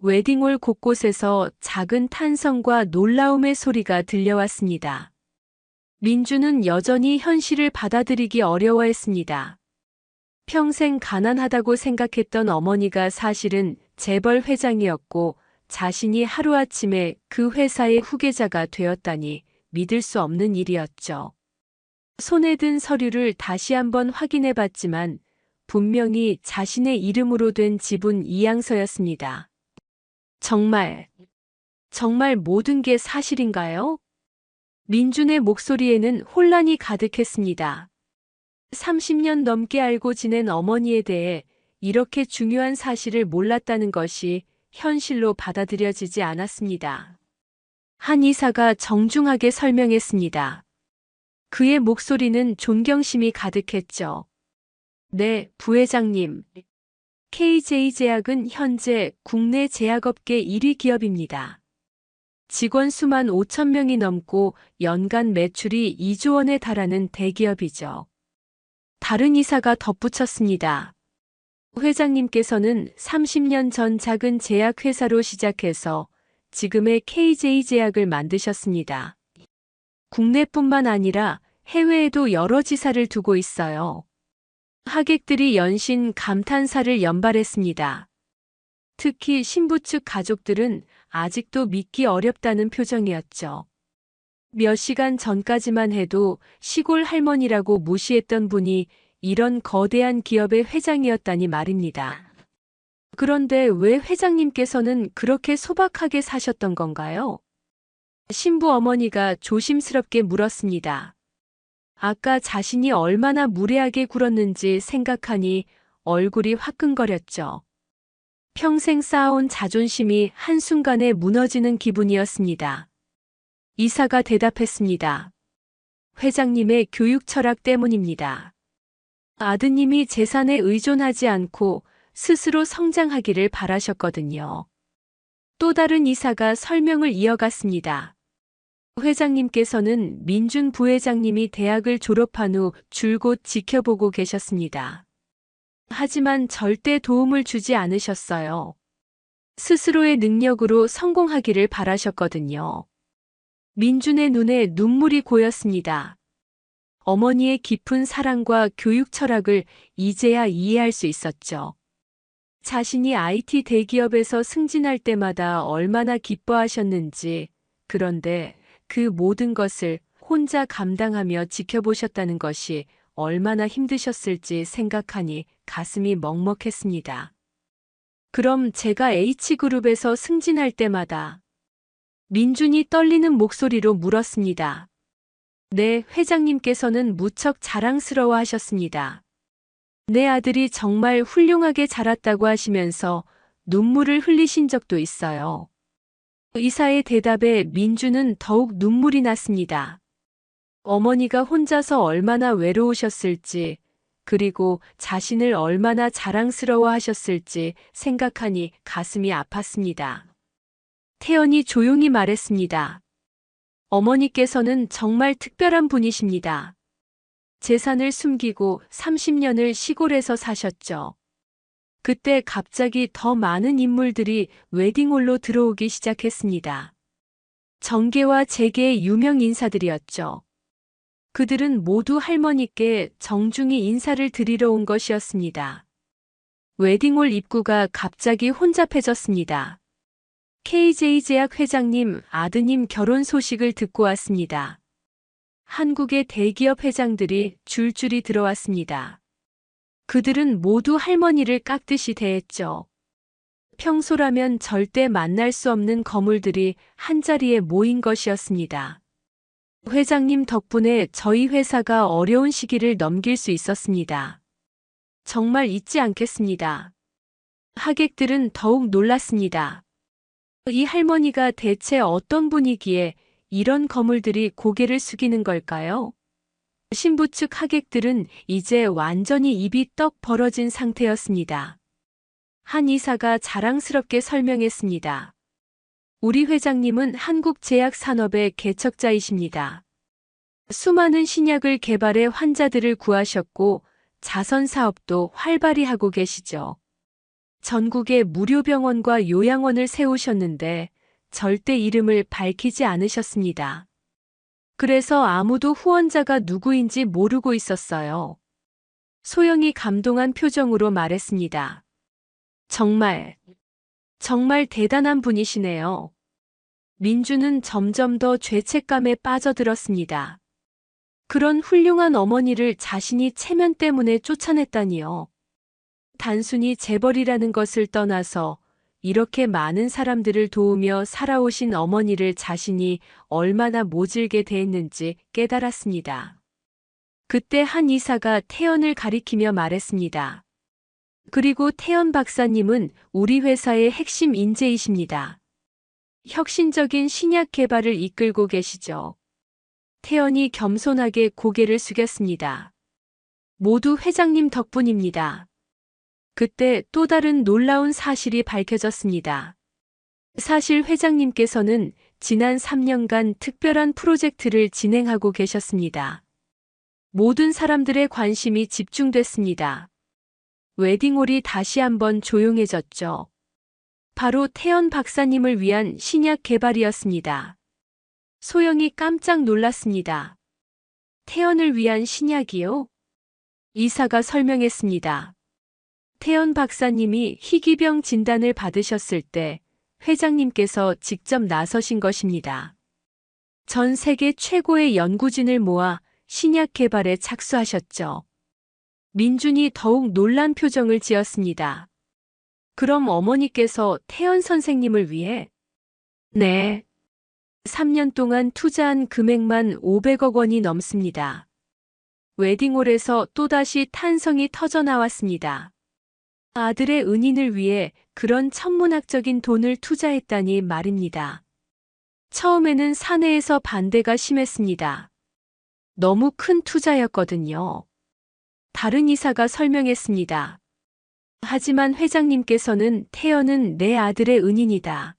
웨딩홀 곳곳에서 작은 탄성과 놀라움의 소리가 들려왔습니다. 민주는 여전히 현실을 받아들이기 어려워했습니다. 평생 가난하다고 생각했던 어머니가 사실은 재벌 회장이었고 자신이 하루아침에 그 회사의 후계자가 되었다니 믿을 수 없는 일이었죠. 손에 든 서류를 다시 한번 확인해 봤지만 분명히 자신의 이름으로 된 지분 이양서였습니다. 정말 모든 게 사실인가요? 민준의 목소리에는 혼란이 가득했습니다. 30년 넘게 알고 지낸 어머니에 대해 이렇게 중요한 사실을 몰랐다는 것이 현실로 받아들여지지 않았습니다. 한 이사가 정중하게 설명했습니다. 그의 목소리는 존경심이 가득했죠. 네, 부회장님. KJ 제약은 현재 국내 제약업계 1위 기업입니다. 직원 수만 5천 명이 넘고 연간 매출이 2조 원에 달하는 대기업이죠. 다른 이사가 덧붙였습니다. 회장님께서는 30년 전 작은 제약회사로 시작해서 지금의 KJ 제약을 만드셨습니다. 국내뿐만 아니라 해외에도 여러 지사를 두고 있어요. 하객들이 연신 감탄사를 연발했습니다. 특히 신부 측 가족들은 아직도 믿기 어렵다는 표정이었죠. 몇 시간 전까지만 해도 시골 할머니라고 무시했던 분이 이런 거대한 기업의 회장이었다니 말입니다. 그런데 왜 회장님께서는 그렇게 소박하게 사셨던 건가요? 신부 어머니가 조심스럽게 물었습니다. 아까 자신이 얼마나 무례하게 굴었는지 생각하니 얼굴이 화끈거렸죠. 평생 쌓아온 자존심이 한순간에 무너지는 기분이었습니다. 이사가 대답했습니다. 회장님의 교육 철학 때문입니다. 아드님이 재산에 의존하지 않고 스스로 성장하기를 바라셨거든요. 또 다른 이사가 설명을 이어갔습니다. 회장님께서는 민준 부회장님이 대학을 졸업한 후 줄곧 지켜보고 계셨습니다. 하지만 절대 도움을 주지 않으셨어요. 스스로의 능력으로 성공하기를 바라셨거든요. 민준의 눈에 눈물이 고였습니다. 어머니의 깊은 사랑과 교육 철학을 이제야 이해할 수 있었죠. 자신이 IT 대기업에서 승진할 때마다 얼마나 기뻐하셨는지, 그런데 그 모든 것을 혼자 감당하며 지켜보셨다는 것이 얼마나 힘드셨을지 생각하니 가슴이 먹먹했습니다. 그럼 제가 H그룹에서 승진할 때마다 민준이 떨리는 목소리로 물었습니다. 네, 회장님께서는 무척 자랑스러워 하셨습니다. 내 아들이 정말 훌륭하게 자랐다고 하시면서 눈물을 흘리신 적도 있어요. 이사의 대답에 민준은 더욱 눈물이 났습니다. 어머니가 혼자서 얼마나 외로우셨을지, 그리고 자신을 얼마나 자랑스러워 하셨을지 생각하니 가슴이 아팠습니다. 태연이 조용히 말했습니다. 어머니께서는 정말 특별한 분이십니다. 재산을 숨기고 30년을 시골에서 사셨죠. 그때 갑자기 더 많은 인물들이 웨딩홀로 들어오기 시작했습니다. 정계와 재계의 유명 인사들이었죠. 그들은 모두 할머니께 정중히 인사를 드리러 온 것이었습니다. 웨딩홀 입구가 갑자기 혼잡해졌습니다. KJ제약 회장님 아드님 결혼 소식을 듣고 왔습니다. 한국의 대기업 회장들이 줄줄이 들어왔습니다. 그들은 모두 할머니를 깍듯이 대했죠. 평소라면 절대 만날 수 없는 거물들이 한자리에 모인 것이었습니다. 회장님 덕분에 저희 회사가 어려운 시기를 넘길 수 있었습니다. 정말 잊지 않겠습니다. 하객들은 더욱 놀랐습니다. 이 할머니가 대체 어떤 분이기에 이런 거물들이 고개를 숙이는 걸까요? 신부 측 하객들은 이제 완전히 입이 떡 벌어진 상태였습니다. 한 이사가 자랑스럽게 설명했습니다. 우리 회장님은 한국 제약 산업의 개척자이십니다. 수많은 신약을 개발해 환자들을 구하셨고 자선 사업도 활발히 하고 계시죠. 전국에 무료병원과 요양원을 세우셨는데 절대 이름을 밝히지 않으셨습니다. 그래서 아무도 후원자가 누구인지 모르고 있었어요. 소영이 감동한 표정으로 말했습니다. 정말 대단한 분이시네요. 민주는 점점 더 죄책감에 빠져들었습니다. 그런 훌륭한 어머니를 자신이 체면 때문에 쫓아냈다니요. 단순히 재벌이라는 것을 떠나서 이렇게 많은 사람들을 도우며 살아오신 어머니를 자신이 얼마나 모질게 대했는지 깨달았습니다. 그때 한 이사가 태연을 가리키며 말했습니다. 그리고 태연 박사님은 우리 회사의 핵심 인재이십니다. 혁신적인 신약 개발을 이끌고 계시죠. 태연이 겸손하게 고개를 숙였습니다. 모두 회장님 덕분입니다. 그때 또 다른 놀라운 사실이 밝혀졌습니다. 사실 회장님께서는 지난 3년간 특별한 프로젝트를 진행하고 계셨습니다. 모든 사람들의 관심이 집중됐습니다. 웨딩홀이 다시 한번 조용해졌죠. 바로 태연 박사님을 위한 신약 개발이었습니다. 소영이 깜짝 놀랐습니다. 태연을 위한 신약이요? 이사가 설명했습니다. 태연 박사님이 희귀병 진단을 받으셨을 때 회장님께서 직접 나서신 것입니다. 전 세계 최고의 연구진을 모아 신약 개발에 착수하셨죠. 민준이 더욱 놀란 표정을 지었습니다. 그럼 어머니께서 태연 선생님을 위해? 네. 3년 동안 투자한 금액만 500억 원이 넘습니다. 웨딩홀에서 또다시 탄성이 터져나왔습니다. 아들의 은인을 위해 그런 천문학적인 돈을 투자했다니 말입니다. 처음에는 사내에서 반대가 심했습니다. 너무 큰 투자였거든요. 다른 이사가 설명했습니다. 하지만 회장님께서는 태연은 내 아들의 은인이다.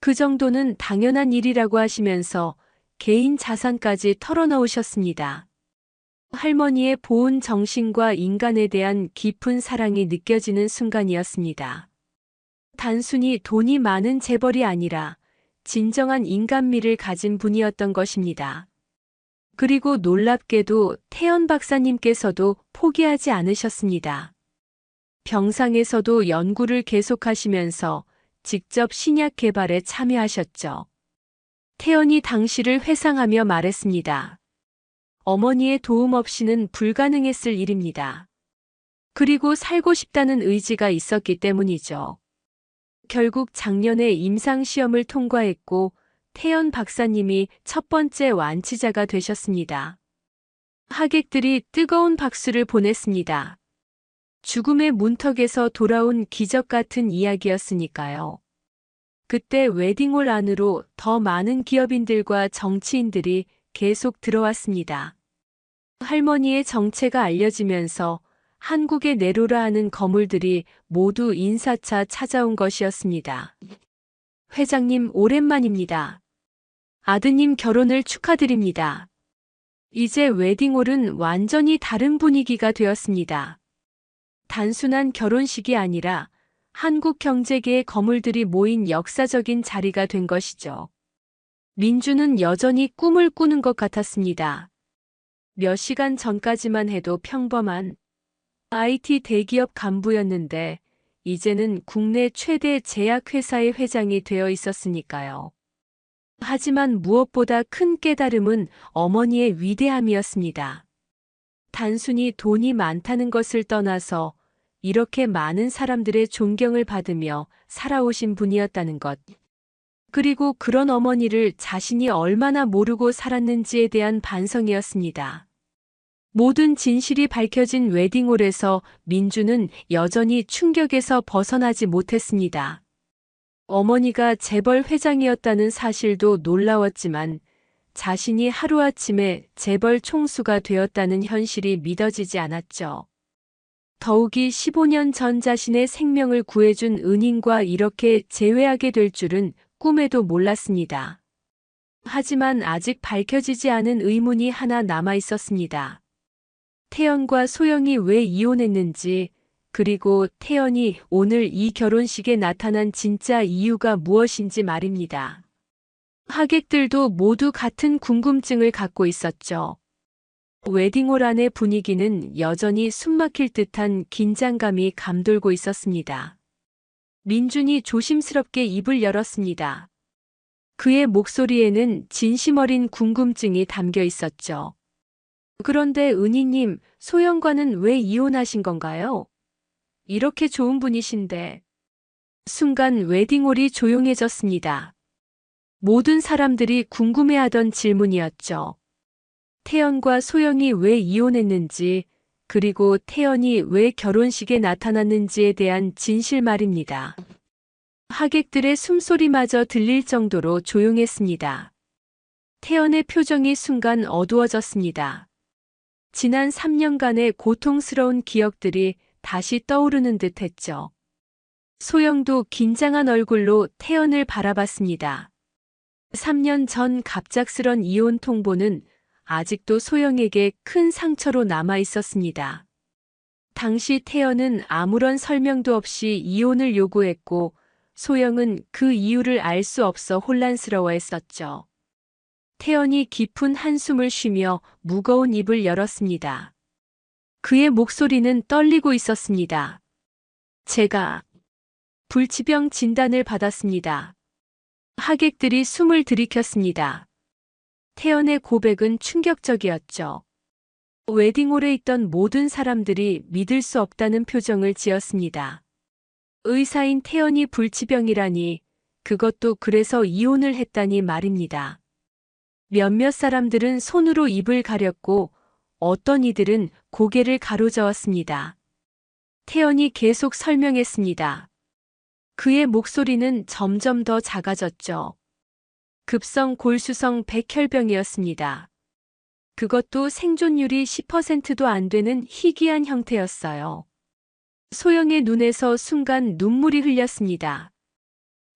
그 정도는 당연한 일이라고 하시면서 개인 자산까지 털어놓으셨습니다. 할머니의 보은 정신과 인간에 대한 깊은 사랑이 느껴지는 순간이었습니다. 단순히 돈이 많은 재벌이 아니라 진정한 인간미를 가진 분이었던 것입니다. 그리고 놀랍게도 태연 박사님께서도 포기하지 않으셨습니다. 병상에서도 연구를 계속하시면서 직접 신약 개발에 참여하셨죠. 태연이 당시를 회상하며 말했습니다. 어머니의 도움 없이는 불가능했을 일입니다. 그리고 살고 싶다는 의지가 있었기 때문이죠. 결국 작년에 임상시험을 통과했고 태연 박사님이 첫 번째 완치자가 되셨습니다. 하객들이 뜨거운 박수를 보냈습니다. 죽음의 문턱에서 돌아온 기적 같은 이야기였으니까요. 그때 웨딩홀 안으로 더 많은 기업인들과 정치인들이 계속 들어왔습니다. 할머니의 정체가 알려지면서 한국의 내로라 하는 거물들이 모두 인사차 찾아온 것이었습니다. 회장님 오랜만입니다. 아드님 결혼을 축하드립니다. 이제 웨딩홀은 완전히 다른 분위기가 되었습니다. 단순한 결혼식이 아니라 한국 경제계의 거물들이 모인 역사적인 자리가 된 것이죠. 민주는 여전히 꿈을 꾸는 것 같았습니다. 몇 시간 전까지만 해도 평범한 IT 대기업 간부였는데 이제는 국내 최대 제약회사의 회장이 되어 있었으니까요. 하지만 무엇보다 큰 깨달음은 어머니의 위대함이었습니다. 단순히 돈이 많다는 것을 떠나서 이렇게 많은 사람들의 존경을 받으며 살아오신 분이었다는 것. 그리고 그런 어머니를 자신이 얼마나 모르고 살았는지에 대한 반성이었습니다. 모든 진실이 밝혀진 웨딩홀에서 민주는 여전히 충격에서 벗어나지 못했습니다. 어머니가 재벌 회장이었다는 사실도 놀라웠지만 자신이 하루아침에 재벌 총수가 되었다는 현실이 믿어지지 않았죠. 더욱이 15년 전 자신의 생명을 구해준 은인과 이렇게 재회하게 될 줄은 꿈에도 몰랐습니다. 하지만 아직 밝혀지지 않은 의문이 하나 남아 있었습니다. 태연과 소영이 왜 이혼했는지, 그리고 태연이 오늘 이 결혼식에 나타난 진짜 이유가 무엇인지 말입니다. 하객들도 모두 같은 궁금증을 갖고 있었죠. 웨딩홀 안의 분위기는 여전히 숨막힐 듯한 긴장감이 감돌고 있었습니다. 민준이 조심스럽게 입을 열었습니다. 그의 목소리에는 진심 어린 궁금증이 담겨 있었죠. 그런데 은희님, 소영과는 왜 이혼하신 건가요? 이렇게 좋은 분이신데. 순간 웨딩홀이 조용해졌습니다. 모든 사람들이 궁금해하던 질문이었죠. 태연과 소영이 왜 이혼했는지, 그리고 태연이 왜 결혼식에 나타났는지에 대한 진실 말입니다. 하객들의 숨소리마저 들릴 정도로 조용했습니다. 태연의 표정이 순간 어두워졌습니다. 지난 3년간의 고통스러운 기억들이 다시 떠오르는 듯 했죠. 소영도 긴장한 얼굴로 태연을 바라봤습니다. 3년 전 갑작스런 이혼 통보는 아직도 소영에게 큰 상처로 남아 있었습니다. 당시 태연은 아무런 설명도 없이 이혼을 요구했고 소영은 그 이유를 알 수 없어 혼란스러워했었죠. 태연이 깊은 한숨을 쉬며 무거운 입을 열었습니다. 그의 목소리는 떨리고 있었습니다. 제가 불치병 진단을 받았습니다. 하객들이 숨을 들이켰습니다. 태연의 고백은 충격적이었죠. 웨딩홀에 있던 모든 사람들이 믿을 수 없다는 표정을 지었습니다. 의사인 태연이 불치병이라니, 그것도 그래서 이혼을 했다니 말입니다. 몇몇 사람들은 손으로 입을 가렸고 어떤 이들은 고개를 가로저었습니다. 태연이 계속 설명했습니다. 그의 목소리는 점점 더 작아졌죠. 급성 골수성 백혈병이었습니다. 그것도 생존율이 10%도 안 되는 희귀한 형태였어요. 소영의 눈에서 순간 눈물이 흘렸습니다.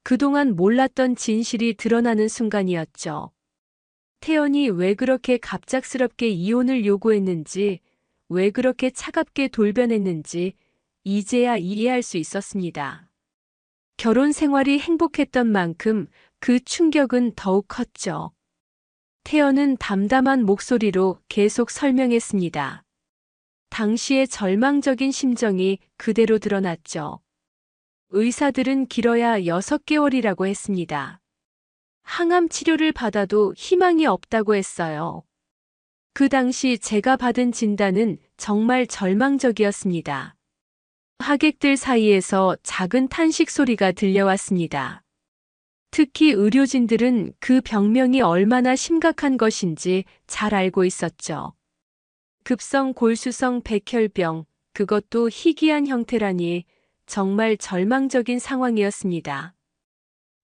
그동안 몰랐던 진실이 드러나는 순간이었죠. 태연이 왜 그렇게 갑작스럽게 이혼을 요구했는지, 왜 그렇게 차갑게 돌변했는지 이제야 이해할 수 있었습니다. 결혼 생활이 행복했던 만큼 그 충격은 더욱 컸죠. 태연은 담담한 목소리로 계속 설명했습니다. 당시의 절망적인 심정이 그대로 드러났죠. 의사들은 길어야 6개월이라고 했습니다. 항암 치료를 받아도 희망이 없다고 했어요. 그 당시 제가 받은 진단은 정말 절망적이었습니다. 하객들 사이에서 작은 탄식 소리가 들려왔습니다. 특히 의료진들은 그 병명이 얼마나 심각한 것인지 잘 알고 있었죠. 급성 골수성 백혈병, 그것도 희귀한 형태라니 정말 절망적인 상황이었습니다.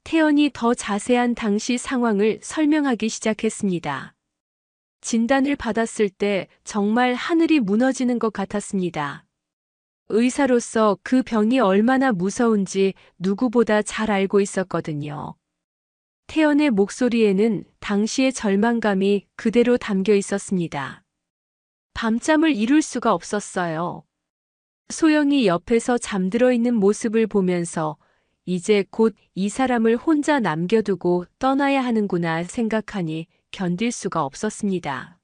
태연이 더 자세한 당시 상황을 설명하기 시작했습니다. 진단을 받았을 때 정말 하늘이 무너지는 것 같았습니다. 의사로서 그 병이 얼마나 무서운지 누구보다 잘 알고 있었거든요. 태연의 목소리에는 당시의 절망감이 그대로 담겨 있었습니다. 밤잠을 이룰 수가 없었어요. 소영이 옆에서 잠들어 있는 모습을 보면서 이제 곧 이 사람을 혼자 남겨두고 떠나야 하는구나 생각하니 견딜 수가 없었습니다.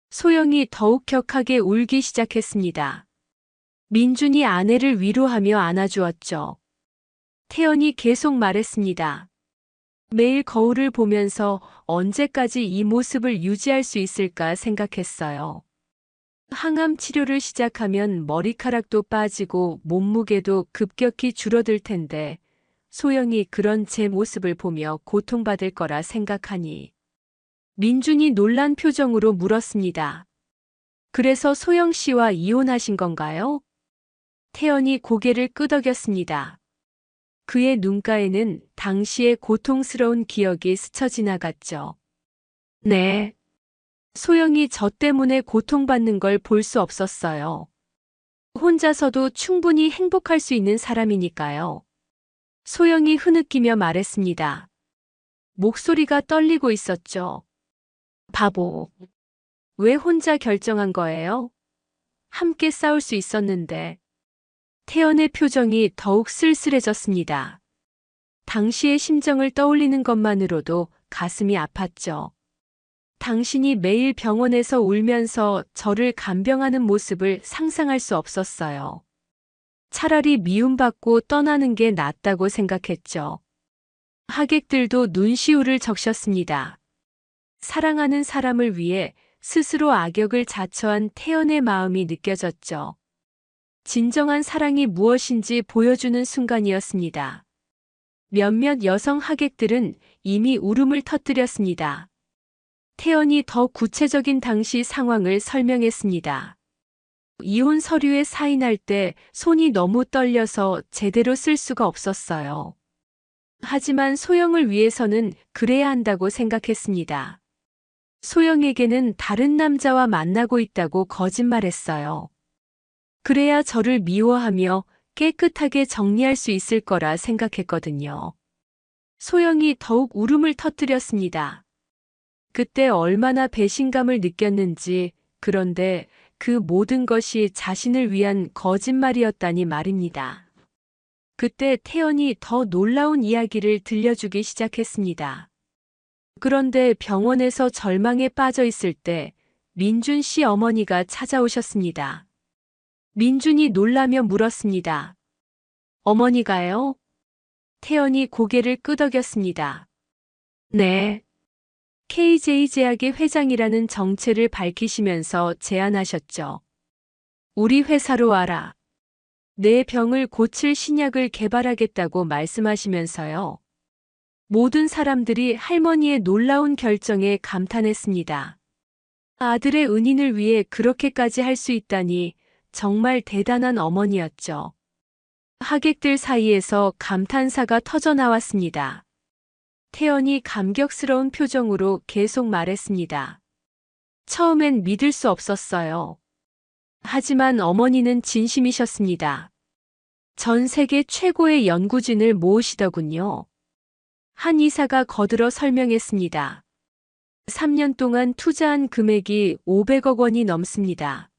소영이 더욱 격하게 울기 시작했습니다. 민준이 아내를 위로하며 안아주었죠. 태연이 계속 말했습니다. 매일 거울을 보면서 언제까지 이 모습을 유지할 수 있을까 생각했어요. 항암 치료를 시작하면 머리카락도 빠지고 몸무게도 급격히 줄어들 텐데 소영이 그런 제 모습을 보며 고통받을 거라 생각하니. 민준이 놀란 표정으로 물었습니다. 그래서 소영 씨와 이혼하신 건가요? 태연이 고개를 끄덕였습니다. 그의 눈가에는 당시의 고통스러운 기억이 스쳐 지나갔죠. 네. 소영이 저 때문에 고통받는 걸 볼 수 없었어요. 혼자서도 충분히 행복할 수 있는 사람이니까요. 소영이 흐느끼며 말했습니다. 목소리가 떨리고 있었죠. 바보. 왜 혼자 결정한 거예요? 함께 싸울 수 있었는데. 태연의 표정이 더욱 쓸쓸해졌습니다. 당시의 심정을 떠올리는 것만으로도 가슴이 아팠죠. 당신이 매일 병원에서 울면서 저를 간병하는 모습을 상상할 수 없었어요. 차라리 미움받고 떠나는 게 낫다고 생각했죠. 하객들도 눈시울을 적셨습니다. 사랑하는 사람을 위해 스스로 악역을 자처한 태연의 마음이 느껴졌죠. 진정한 사랑이 무엇인지 보여주는 순간이었습니다. 몇몇 여성 하객들은 이미 울음을 터뜨렸습니다. 태연이 더 구체적인 당시 상황을 설명했습니다. 이혼 서류에 사인할 때 손이 너무 떨려서 제대로 쓸 수가 없었어요. 하지만 소영을 위해서는 그래야 한다고 생각했습니다. 소영에게는 다른 남자와 만나고 있다고 거짓말했어요. 그래야 저를 미워하며 깨끗하게 정리할 수 있을 거라 생각했거든요. 소영이 더욱 울음을 터뜨렸습니다. 그때 얼마나 배신감을 느꼈는지, 그런데 그 모든 것이 자신을 위한 거짓말이었다니 말입니다. 그때 태연이 더 놀라운 이야기를 들려주기 시작했습니다. 그런데 병원에서 절망에 빠져 있을 때 민준 씨 어머니가 찾아오셨습니다. 민준이 놀라며 물었습니다. 어머니가요? 태연이 고개를 끄덕였습니다. 네. KJ 제약의 회장이라는 정체를 밝히시면서 제안하셨죠. 우리 회사로 와라. 내 병을 고칠 신약을 개발하겠다고 말씀하시면서요. 모든 사람들이 할머니의 놀라운 결정에 감탄했습니다. 아들의 은인을 위해 그렇게까지 할 수 있다니 정말 대단한 어머니였죠. 하객들 사이에서 감탄사가 터져나왔습니다. 태연이 감격스러운 표정으로 계속 말했습니다. 처음엔 믿을 수 없었어요. 하지만 어머니는 진심이셨습니다. 전 세계 최고의 연구진을 모으시더군요. 한 의사가 거들어 설명했습니다. 3년 동안 투자한 금액이 500억 원이 넘습니다.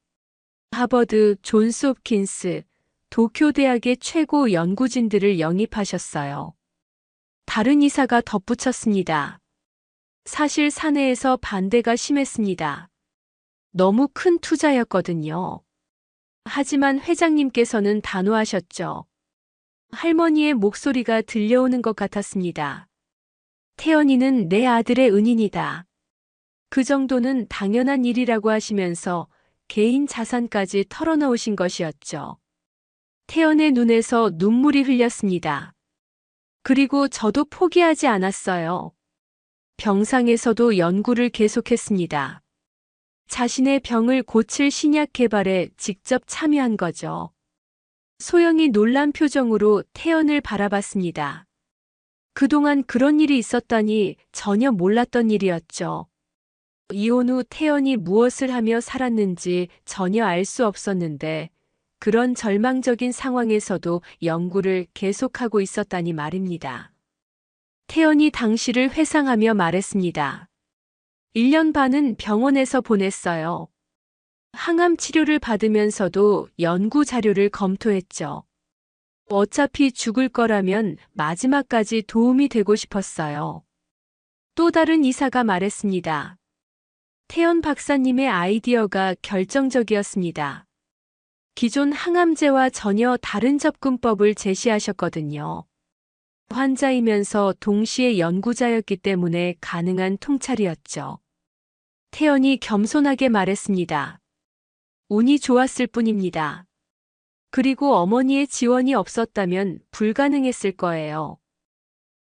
하버드, 존스 홉킨스, 도쿄 대학의 최고 연구진들을 영입하셨어요. 다른 이사가 덧붙였습니다. 사실 사내에서 반대가 심했습니다. 너무 큰 투자였거든요. 하지만 회장님께서는 단호하셨죠. 할머니의 목소리가 들려오는 것 같았습니다. 태연이는 내 아들의 은인이다. 그 정도는 당연한 일이라고 하시면서 개인 자산까지 털어놓으신 것이었죠. 태연의 눈에서 눈물이 흘렸습니다. 그리고 저도 포기하지 않았어요. 병상에서도 연구를 계속했습니다. 자신의 병을 고칠 신약 개발에 직접 참여한 거죠. 소영이 놀란 표정으로 태연을 바라봤습니다. 그동안 그런 일이 있었다니 전혀 몰랐던 일이었죠. 이혼 후 태연이 무엇을 하며 살았는지 전혀 알 수 없었는데 그런 절망적인 상황에서도 연구를 계속하고 있었다니 말입니다. 태연이 당시를 회상하며 말했습니다. 1년 반은 병원에서 보냈어요. 항암 치료를 받으면서도 연구 자료를 검토했죠. 어차피 죽을 거라면 마지막까지 도움이 되고 싶었어요. 또 다른 이사가 말했습니다. 태연 박사님의 아이디어가 결정적이었습니다. 기존 항암제와 전혀 다른 접근법을 제시하셨거든요. 환자이면서 동시에 연구자였기 때문에 가능한 통찰이었죠. 태연이 겸손하게 말했습니다. 운이 좋았을 뿐입니다. 그리고 어머니의 지원이 없었다면 불가능했을 거예요.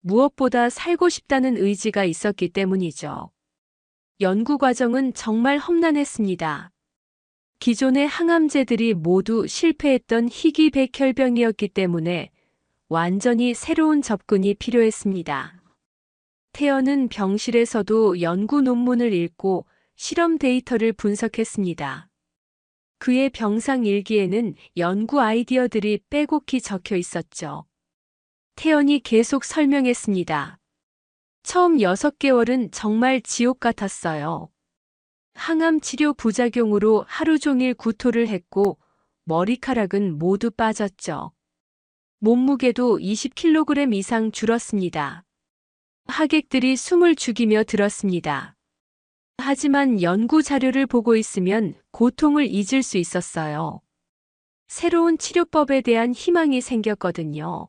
무엇보다 살고 싶다는 의지가 있었기 때문이죠. 연구 과정은 정말 험난했습니다. 기존의 항암제들이 모두 실패했던 희귀백혈병이었기 때문에 완전히 새로운 접근이 필요했습니다. 태연은 병실에서도 연구 논문을 읽고 실험 데이터를 분석했습니다. 그의 병상 일기에는 연구 아이디어들이 빼곡히 적혀 있었죠. 태연이 계속 설명했습니다. 처음 6개월은 정말 지옥 같았어요. 항암 치료 부작용으로 하루 종일 구토를 했고 머리카락은 모두 빠졌죠. 몸무게도 20kg 이상 줄었습니다. 하객들이 숨을 죽이며 들었습니다. 하지만 연구 자료를 보고 있으면 고통을 잊을 수 있었어요. 새로운 치료법에 대한 희망이 생겼거든요.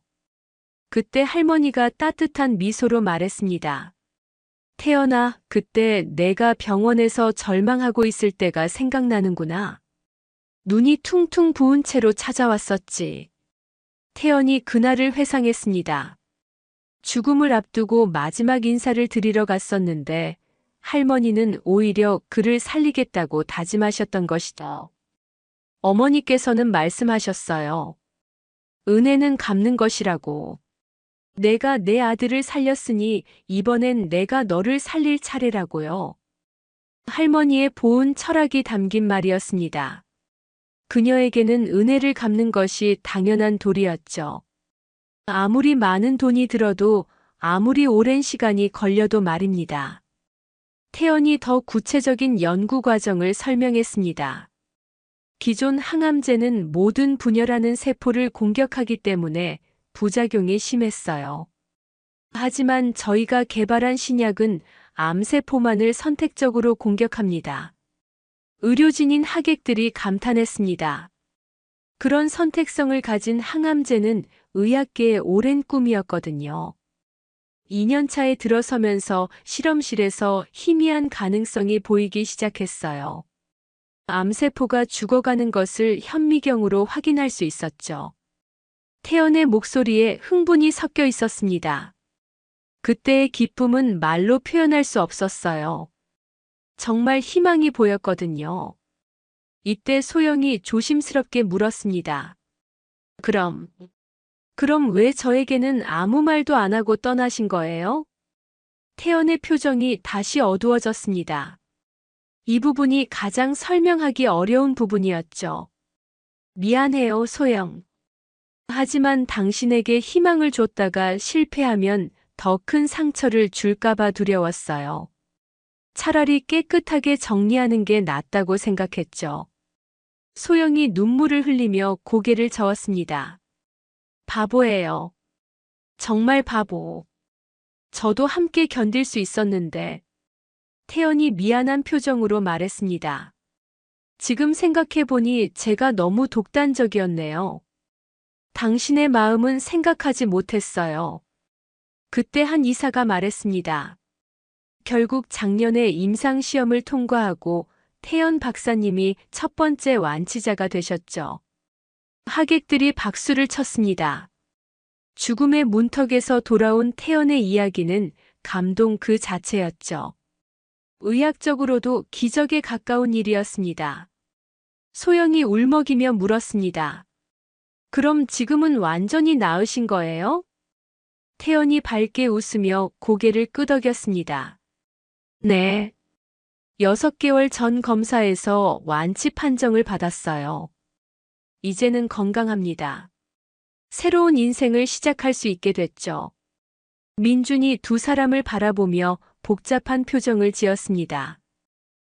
그때 할머니가 따뜻한 미소로 말했습니다. 태연아, 그때 내가 병원에서 절망하고 있을 때가 생각나는구나. 눈이 퉁퉁 부은 채로 찾아왔었지. 태연이 그날을 회상했습니다. 죽음을 앞두고 마지막 인사를 드리러 갔었는데 할머니는 오히려 그를 살리겠다고 다짐하셨던 것이다. 어머니께서는 말씀하셨어요. 은혜는 갚는 것이라고. 내가 내 아들을 살렸으니 이번엔 내가 너를 살릴 차례라고요. 할머니의 보은 철학이 담긴 말이었습니다. 그녀에게는 은혜를 갚는 것이 당연한 도리였죠. 아무리 많은 돈이 들어도 아무리 오랜 시간이 걸려도 말입니다. 태연이 더 구체적인 연구 과정을 설명했습니다. 기존 항암제는 모든 분열하는 세포를 공격하기 때문에 부작용이 심했어요. 하지만 저희가 개발한 신약은 암세포만을 선택적으로 공격합니다. 의료진인 하객들이 감탄했습니다. 그런 선택성을 가진 항암제는 의학계의 오랜 꿈이었거든요. 2년 차에 들어서면서 실험실에서 희미한 가능성이 보이기 시작했어요. 암세포가 죽어가는 것을 현미경으로 확인할 수 있었죠. 태연의 목소리에 흥분이 섞여 있었습니다. 그때의 기쁨은 말로 표현할 수 없었어요. 정말 희망이 보였거든요. 이때 소영이 조심스럽게 물었습니다. 그럼 왜 저에게는 아무 말도 안 하고 떠나신 거예요? 태연의 표정이 다시 어두워졌습니다. 이 부분이 가장 설명하기 어려운 부분이었죠. 미안해요, 소영. 하지만 당신에게 희망을 줬다가 실패하면 더 큰 상처를 줄까봐 두려웠어요. 차라리 깨끗하게 정리하는 게 낫다고 생각했죠. 소영이 눈물을 흘리며 고개를 저었습니다. 바보예요. 정말 바보. 저도 함께 견딜 수 있었는데. 태연이 미안한 표정으로 말했습니다. 지금 생각해보니 제가 너무 독단적이었네요. 당신의 마음은 생각하지 못했어요. 그때 한 이사가 말했습니다. 결국 작년에 임상시험을 통과하고 태연 박사님이 첫 번째 완치자가 되셨죠. 하객들이 박수를 쳤습니다. 죽음의 문턱에서 돌아온 태연의 이야기는 감동 그 자체였죠. 의학적으로도 기적에 가까운 일이었습니다. 소영이 울먹이며 물었습니다. 그럼 지금은 완전히 나으신 거예요? 태연이 밝게 웃으며 고개를 끄덕였습니다. 네. 6개월 전 검사에서 완치 판정을 받았어요. 이제는 건강합니다. 새로운 인생을 시작할 수 있게 됐죠. 민준이 두 사람을 바라보며 복잡한 표정을 지었습니다.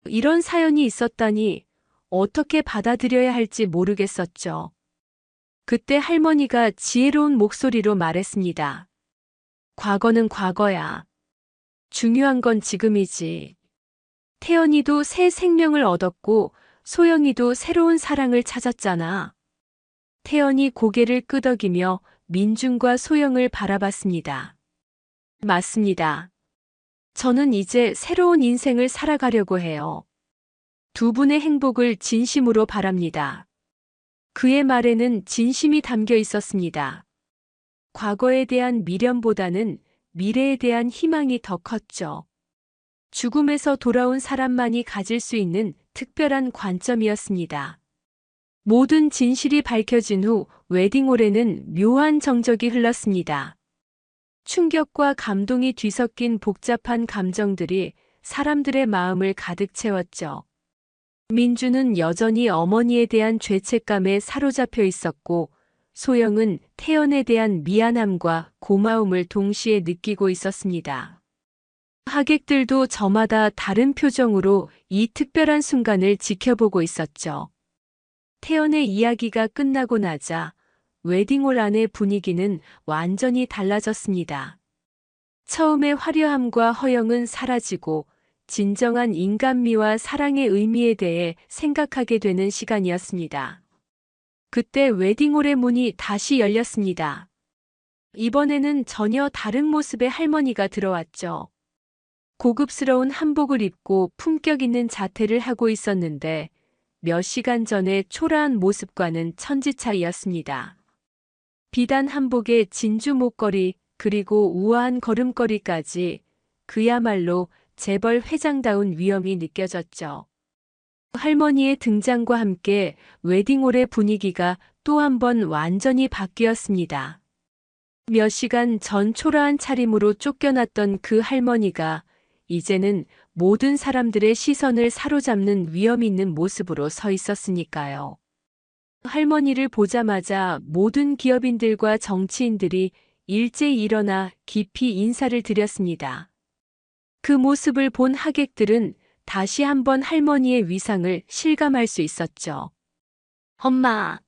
이런 사연이 있었다니 어떻게 받아들여야 할지 모르겠었죠. 그때 할머니가 지혜로운 목소리로 말했습니다. 과거는 과거야. 중요한 건 지금이지. 태연이도 새 생명을 얻었고 소영이도 새로운 사랑을 찾았잖아. 태연이 고개를 끄덕이며 민준과 소영을 바라봤습니다. 맞습니다. 저는 이제 새로운 인생을 살아가려고 해요. 두 분의 행복을 진심으로 바랍니다. 그의 말에는 진심이 담겨 있었습니다. 과거에 대한 미련보다는 미래에 대한 희망이 더 컸죠. 죽음에서 돌아온 사람만이 가질 수 있는 특별한 관점이었습니다. 모든 진실이 밝혀진 후 웨딩홀에는 묘한 정적이 흘렀습니다. 충격과 감동이 뒤섞인 복잡한 감정들이 사람들의 마음을 가득 채웠죠. 민주는 여전히 어머니에 대한 죄책감에 사로잡혀 있었고, 소영은 태연에 대한 미안함과 고마움을 동시에 느끼고 있었습니다. 하객들도 저마다 다른 표정으로 이 특별한 순간을 지켜보고 있었죠. 태연의 이야기가 끝나고 나자 웨딩홀 안의 분위기는 완전히 달라졌습니다. 처음의 화려함과 허영은 사라지고 진정한 인간미와 사랑의 의미에 대해 생각하게 되는 시간이었습니다. 그때 웨딩홀의 문이 다시 열렸습니다. 이번에는 전혀 다른 모습의 할머니가 들어왔죠. 고급스러운 한복을 입고 품격 있는 자태를 하고 있었는데 몇 시간 전의 초라한 모습과는 천지차이였습니다. 비단 한복에 진주 목걸이 그리고 우아한 걸음걸이까지 그야말로 재벌 회장다운 위엄이 느껴졌죠. 할머니의 등장과 함께 웨딩홀의 분위기가 또 한 번 완전히 바뀌었습니다. 몇 시간 전 초라한 차림으로 쫓겨났던 그 할머니가 이제는 모든 사람들의 시선을 사로잡는 위엄 있는 모습으로 서 있었으니까요. 할머니를 보자마자 모든 기업인들과 정치인들이 일제히 일어나 깊이 인사를 드렸습니다. 그 모습을 본 하객들은 다시 한번 할머니의 위상을 실감할 수 있었죠. 엄마!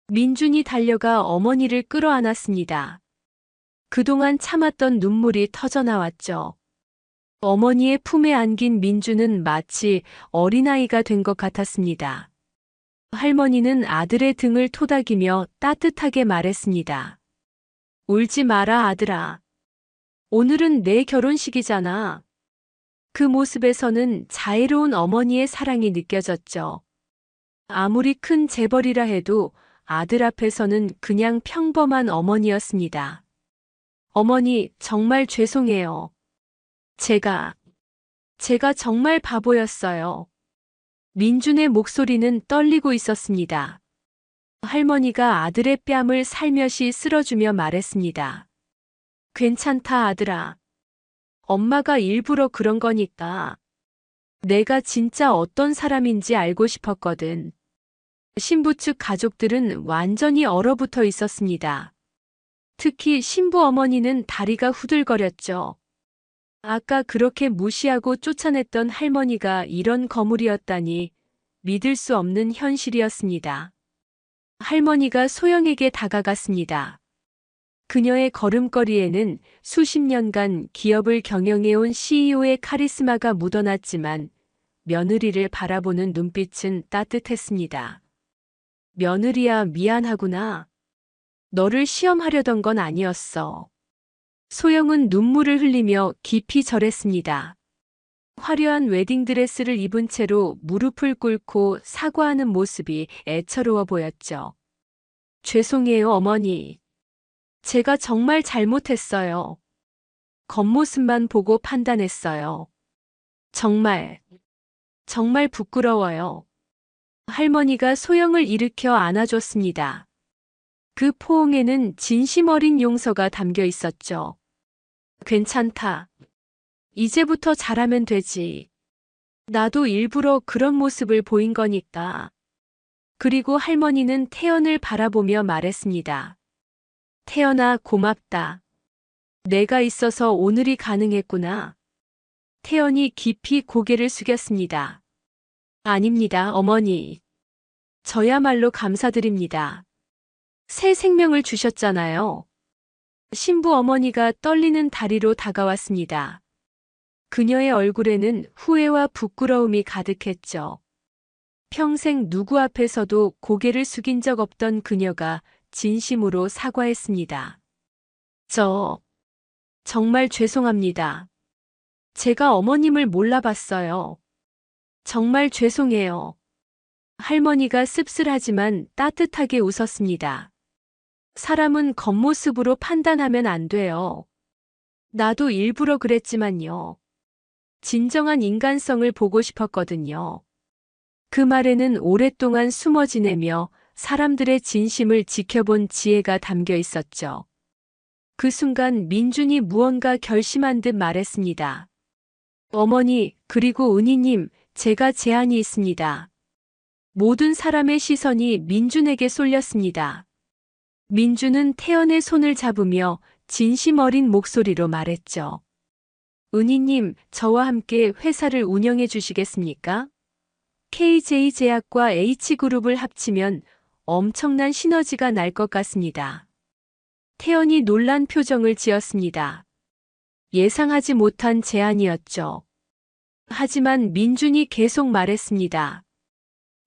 민준이 달려가 어머니를 끌어안았습니다. 그동안 참았던 눈물이 터져나왔죠. 어머니의 품에 안긴 민준은 마치 어린아이가 된 것 같았습니다. 할머니는 아들의 등을 토닥이며 따뜻하게 말했습니다. 울지 마라, 아들아. 오늘은 내 결혼식이잖아. 그 모습에서는 자애로운 어머니의 사랑이 느껴졌죠. 아무리 큰 재벌이라 해도 아들 앞에서는 그냥 평범한 어머니였습니다. 어머니, 정말 죄송해요. 제가 정말 바보였어요. 민준의 목소리는 떨리고 있었습니다. 할머니가 아들의 뺨을 살며시 쓸어주며 말했습니다. 괜찮다, 아들아. 엄마가 일부러 그런 거니까. 내가 진짜 어떤 사람인지 알고 싶었거든. 신부 측 가족들은 완전히 얼어붙어 있었습니다. 특히 신부 어머니는 다리가 후들거렸죠. 아까 그렇게 무시하고 쫓아냈던 할머니가 이런 거물이었다니 믿을 수 없는 현실이었습니다. 할머니가 소영에게 다가갔습니다. 그녀의 걸음걸이에는 수십 년간 기업을 경영해온 CEO의 카리스마가 묻어났지만 며느리를 바라보는 눈빛은 따뜻했습니다. 며느리야, 미안하구나. 너를 시험하려던 건 아니었어. 소영은 눈물을 흘리며 깊이 절했습니다. 화려한 웨딩드레스를 입은 채로 무릎을 꿇고 사과하는 모습이 애처로워 보였죠. 죄송해요, 어머니. 제가 정말 잘못했어요. 겉모습만 보고 판단했어요. 정말 부끄러워요. 할머니가 소영을 일으켜 안아줬습니다. 그 포옹에는 진심 어린 용서가 담겨 있었죠. 괜찮다. 이제부터 잘하면 되지. 나도 일부러 그런 모습을 보인 거니까. 그리고 할머니는 태연을 바라보며 말했습니다. 태연아, 고맙다. 내가 있어서 오늘이 가능했구나. 태연이 깊이 고개를 숙였습니다. 아닙니다, 어머니. 저야말로 감사드립니다. 새 생명을 주셨잖아요. 신부 어머니가 떨리는 다리로 다가왔습니다. 그녀의 얼굴에는 후회와 부끄러움이 가득했죠. 평생 누구 앞에서도 고개를 숙인 적 없던 그녀가 진심으로 사과했습니다. 정말 죄송합니다. 제가 어머님을 몰라봤어요. 정말 죄송해요. 할머니가 씁쓸하지만 따뜻하게 웃었습니다. 사람은 겉모습으로 판단하면 안 돼요. 나도 일부러 그랬지만요. 진정한 인간성을 보고 싶었거든요. 그 말에는 오랫동안 숨어 지내며 사람들의 진심을 지켜본 지혜가 담겨 있었죠. 그 순간 민준이 무언가 결심한 듯 말했습니다. 어머니, 그리고 은희님, 제가 제안이 있습니다. 모든 사람의 시선이 민준에게 쏠렸습니다. 민준은 태연의 손을 잡으며 진심 어린 목소리로 말했죠. 은희님, 저와 함께 회사를 운영해 주시겠습니까? KJ제약과 H그룹을 합치면 엄청난 시너지가 날 것 같습니다. 태연이 놀란 표정을 지었습니다. 예상하지 못한 제안이었죠. 하지만 민준이 계속 말했습니다.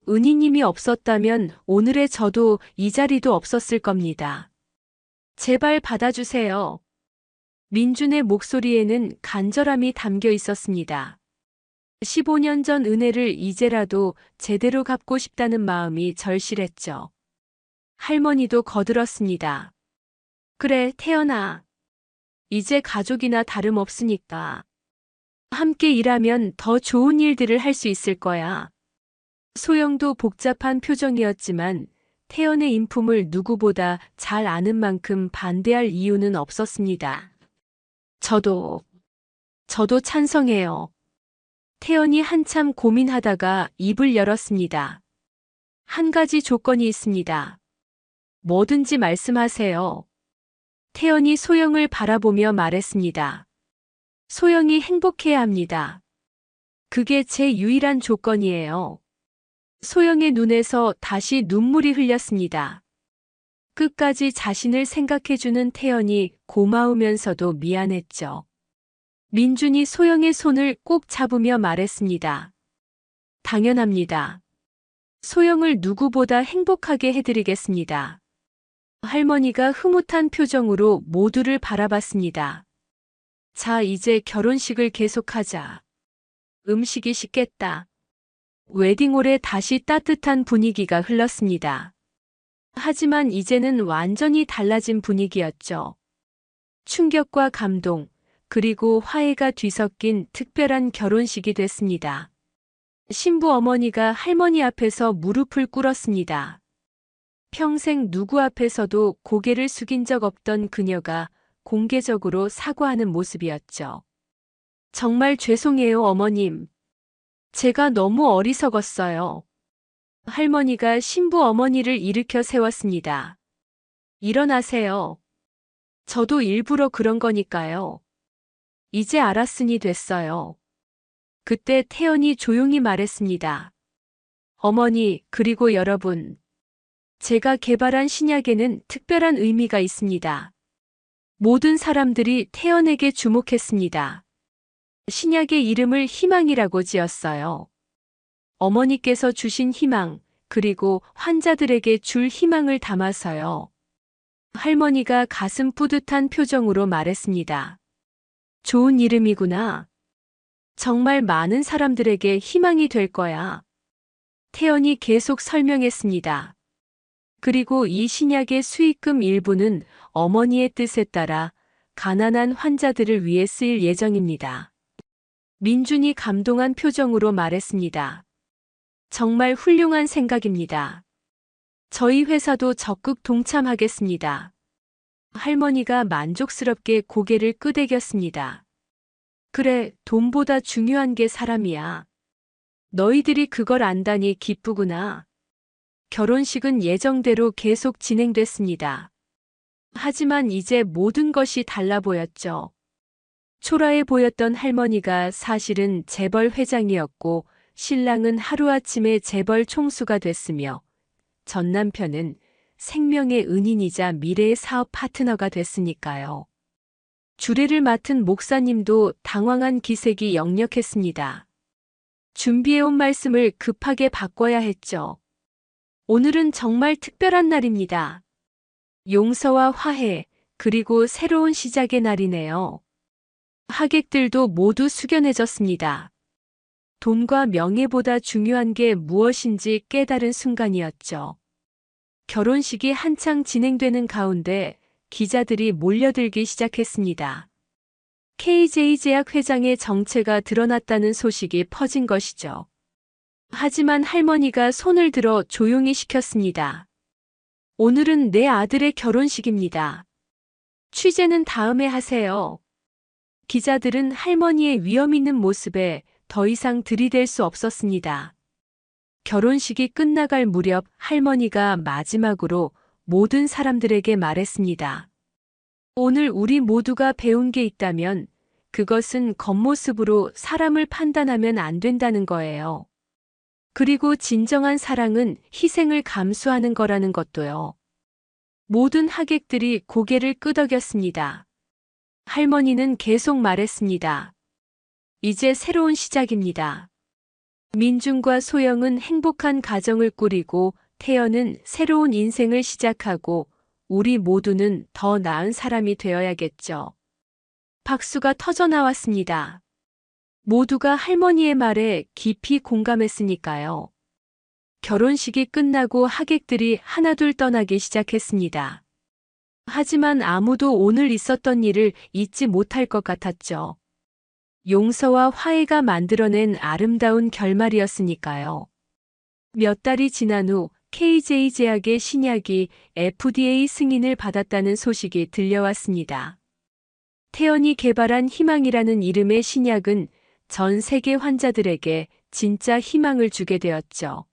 은희님이 없었다면 오늘의 저도 이 자리도 없었을 겁니다. 제발 받아주세요. 민준의 목소리에는 간절함이 담겨 있었습니다. 15년 전 은혜를 이제라도 제대로 갚고 싶다는 마음이 절실했죠. 할머니도 거들었습니다. 그래, 태연아. 이제 가족이나 다름없으니까. 함께 일하면 더 좋은 일들을 할 수 있을 거야. 소영도 복잡한 표정이었지만 태연의 인품을 누구보다 잘 아는 만큼 반대할 이유는 없었습니다. 저도 찬성해요. 태연이 한참 고민하다가 입을 열었습니다. 한 가지 조건이 있습니다. 뭐든지 말씀하세요. 태연이 소영을 바라보며 말했습니다. 소영이 행복해야 합니다. 그게 제 유일한 조건이에요. 소영의 눈에서 다시 눈물이 흘렸습니다. 끝까지 자신을 생각해주는 태연이 고마우면서도 미안했죠. 민준이 소영의 손을 꼭 잡으며 말했습니다. 당연합니다. 소영을 누구보다 행복하게 해드리겠습니다. 할머니가 흐뭇한 표정으로 모두를 바라봤습니다. 자, 이제 결혼식을 계속하자. 음식이 식겠다. 웨딩홀에 다시 따뜻한 분위기가 흘렀습니다. 하지만 이제는 완전히 달라진 분위기였죠. 충격과 감동, 그리고 화해가 뒤섞인 특별한 결혼식이 됐습니다. 신부 어머니가 할머니 앞에서 무릎을 꿇었습니다. 평생 누구 앞에서도 고개를 숙인 적 없던 그녀가 공개적으로 사과하는 모습이었죠. 정말 죄송해요, 어머님. 제가 너무 어리석었어요. 할머니가 신부 어머니를 일으켜 세웠습니다. 일어나세요. 저도 일부러 그런 거니까요. 이제 알았으니 됐어요. 그때 태연이 조용히 말했습니다. 어머니, 그리고 여러분. 제가 개발한 신약에는 특별한 의미가 있습니다. 모든 사람들이 태연에게 주목했습니다. 신약의 이름을 희망이라고 지었어요. 어머니께서 주신 희망, 그리고 환자들에게 줄 희망을 담아서요. 할머니가 가슴 뿌듯한 표정으로 말했습니다. 좋은 이름이구나. 정말 많은 사람들에게 희망이 될 거야. 태연이 계속 설명했습니다. 그리고 이 신약의 수익금 일부는 어머니의 뜻에 따라 가난한 환자들을 위해 쓰일 예정입니다. 민준이 감동한 표정으로 말했습니다. 정말 훌륭한 생각입니다. 저희 회사도 적극 동참하겠습니다. 할머니가 만족스럽게 고개를 끄덕였습니다. 그래, 돈보다 중요한 게 사람이야. 너희들이 그걸 안다니 기쁘구나. 결혼식은 예정대로 계속 진행됐습니다. 하지만 이제 모든 것이 달라 보였죠. 초라해 보였던 할머니가 사실은 재벌 회장이었고 신랑은 하루아침에 재벌 총수가 됐으며 전 남편은 생명의 은인이자 미래의 사업 파트너가 됐으니까요. 주례를 맡은 목사님도 당황한 기색이 역력했습니다. 준비해온 말씀을 급하게 바꿔야 했죠. 오늘은 정말 특별한 날입니다. 용서와 화해, 그리고 새로운 시작의 날이네요. 하객들도 모두 숙연해졌습니다. 돈과 명예보다 중요한 게 무엇인지 깨달은 순간이었죠. 결혼식이 한창 진행되는 가운데 기자들이 몰려들기 시작했습니다. KJ제약 회장의 정체가 드러났다는 소식이 퍼진 것이죠. 하지만 할머니가 손을 들어 조용히 시켰습니다. 오늘은 내 아들의 결혼식입니다. 취재는 다음에 하세요. 기자들은 할머니의 위험 있는 모습에 더 이상 들이댈 수 없었습니다. 결혼식이 끝나갈 무렵 할머니가 마지막으로 모든 사람들에게 말했습니다. 오늘 우리 모두가 배운 게 있다면 그것은 겉모습으로 사람을 판단하면 안 된다는 거예요. 그리고 진정한 사랑은 희생을 감수하는 거라는 것도요. 모든 하객들이 고개를 끄덕였습니다. 할머니는 계속 말했습니다. 이제 새로운 시작입니다. 민준과 소영은 행복한 가정을 꾸리고 태연은 새로운 인생을 시작하고 우리 모두는 더 나은 사람이 되어야겠죠. 박수가 터져 나왔습니다. 모두가 할머니의 말에 깊이 공감했으니까요. 결혼식이 끝나고 하객들이 하나둘 떠나기 시작했습니다. 하지만 아무도 오늘 있었던 일을 잊지 못할 것 같았죠. 용서와 화해가 만들어낸 아름다운 결말이었으니까요. 몇 달이 지난 후 KJ제약의 신약이 FDA 승인을 받았다는 소식이 들려왔습니다. 태연이 개발한 희망이라는 이름의 신약은 전 세계 환자들에게 진짜 희망을 주게 되었죠.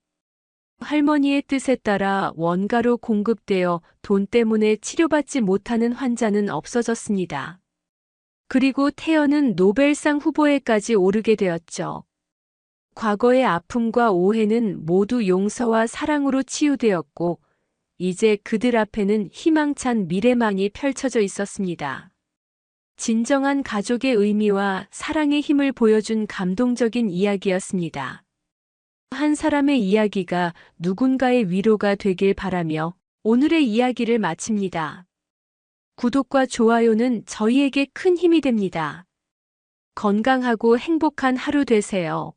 할머니의 뜻에 따라 원가로 공급되어 돈 때문에 치료받지 못하는 환자는 없어졌습니다. 그리고 태연은 노벨상 후보에까지 오르게 되었죠. 과거의 아픔과 오해는 모두 용서와 사랑으로 치유되었고, 이제 그들 앞에는 희망찬 미래만이 펼쳐져 있었습니다. 진정한 가족의 의미와 사랑의 힘을 보여준 감동적인 이야기였습니다. 한 사람의 이야기가 누군가의 위로가 되길 바라며 오늘의 이야기를 마칩니다. 구독과 좋아요는 저희에게 큰 힘이 됩니다. 건강하고 행복한 하루 되세요.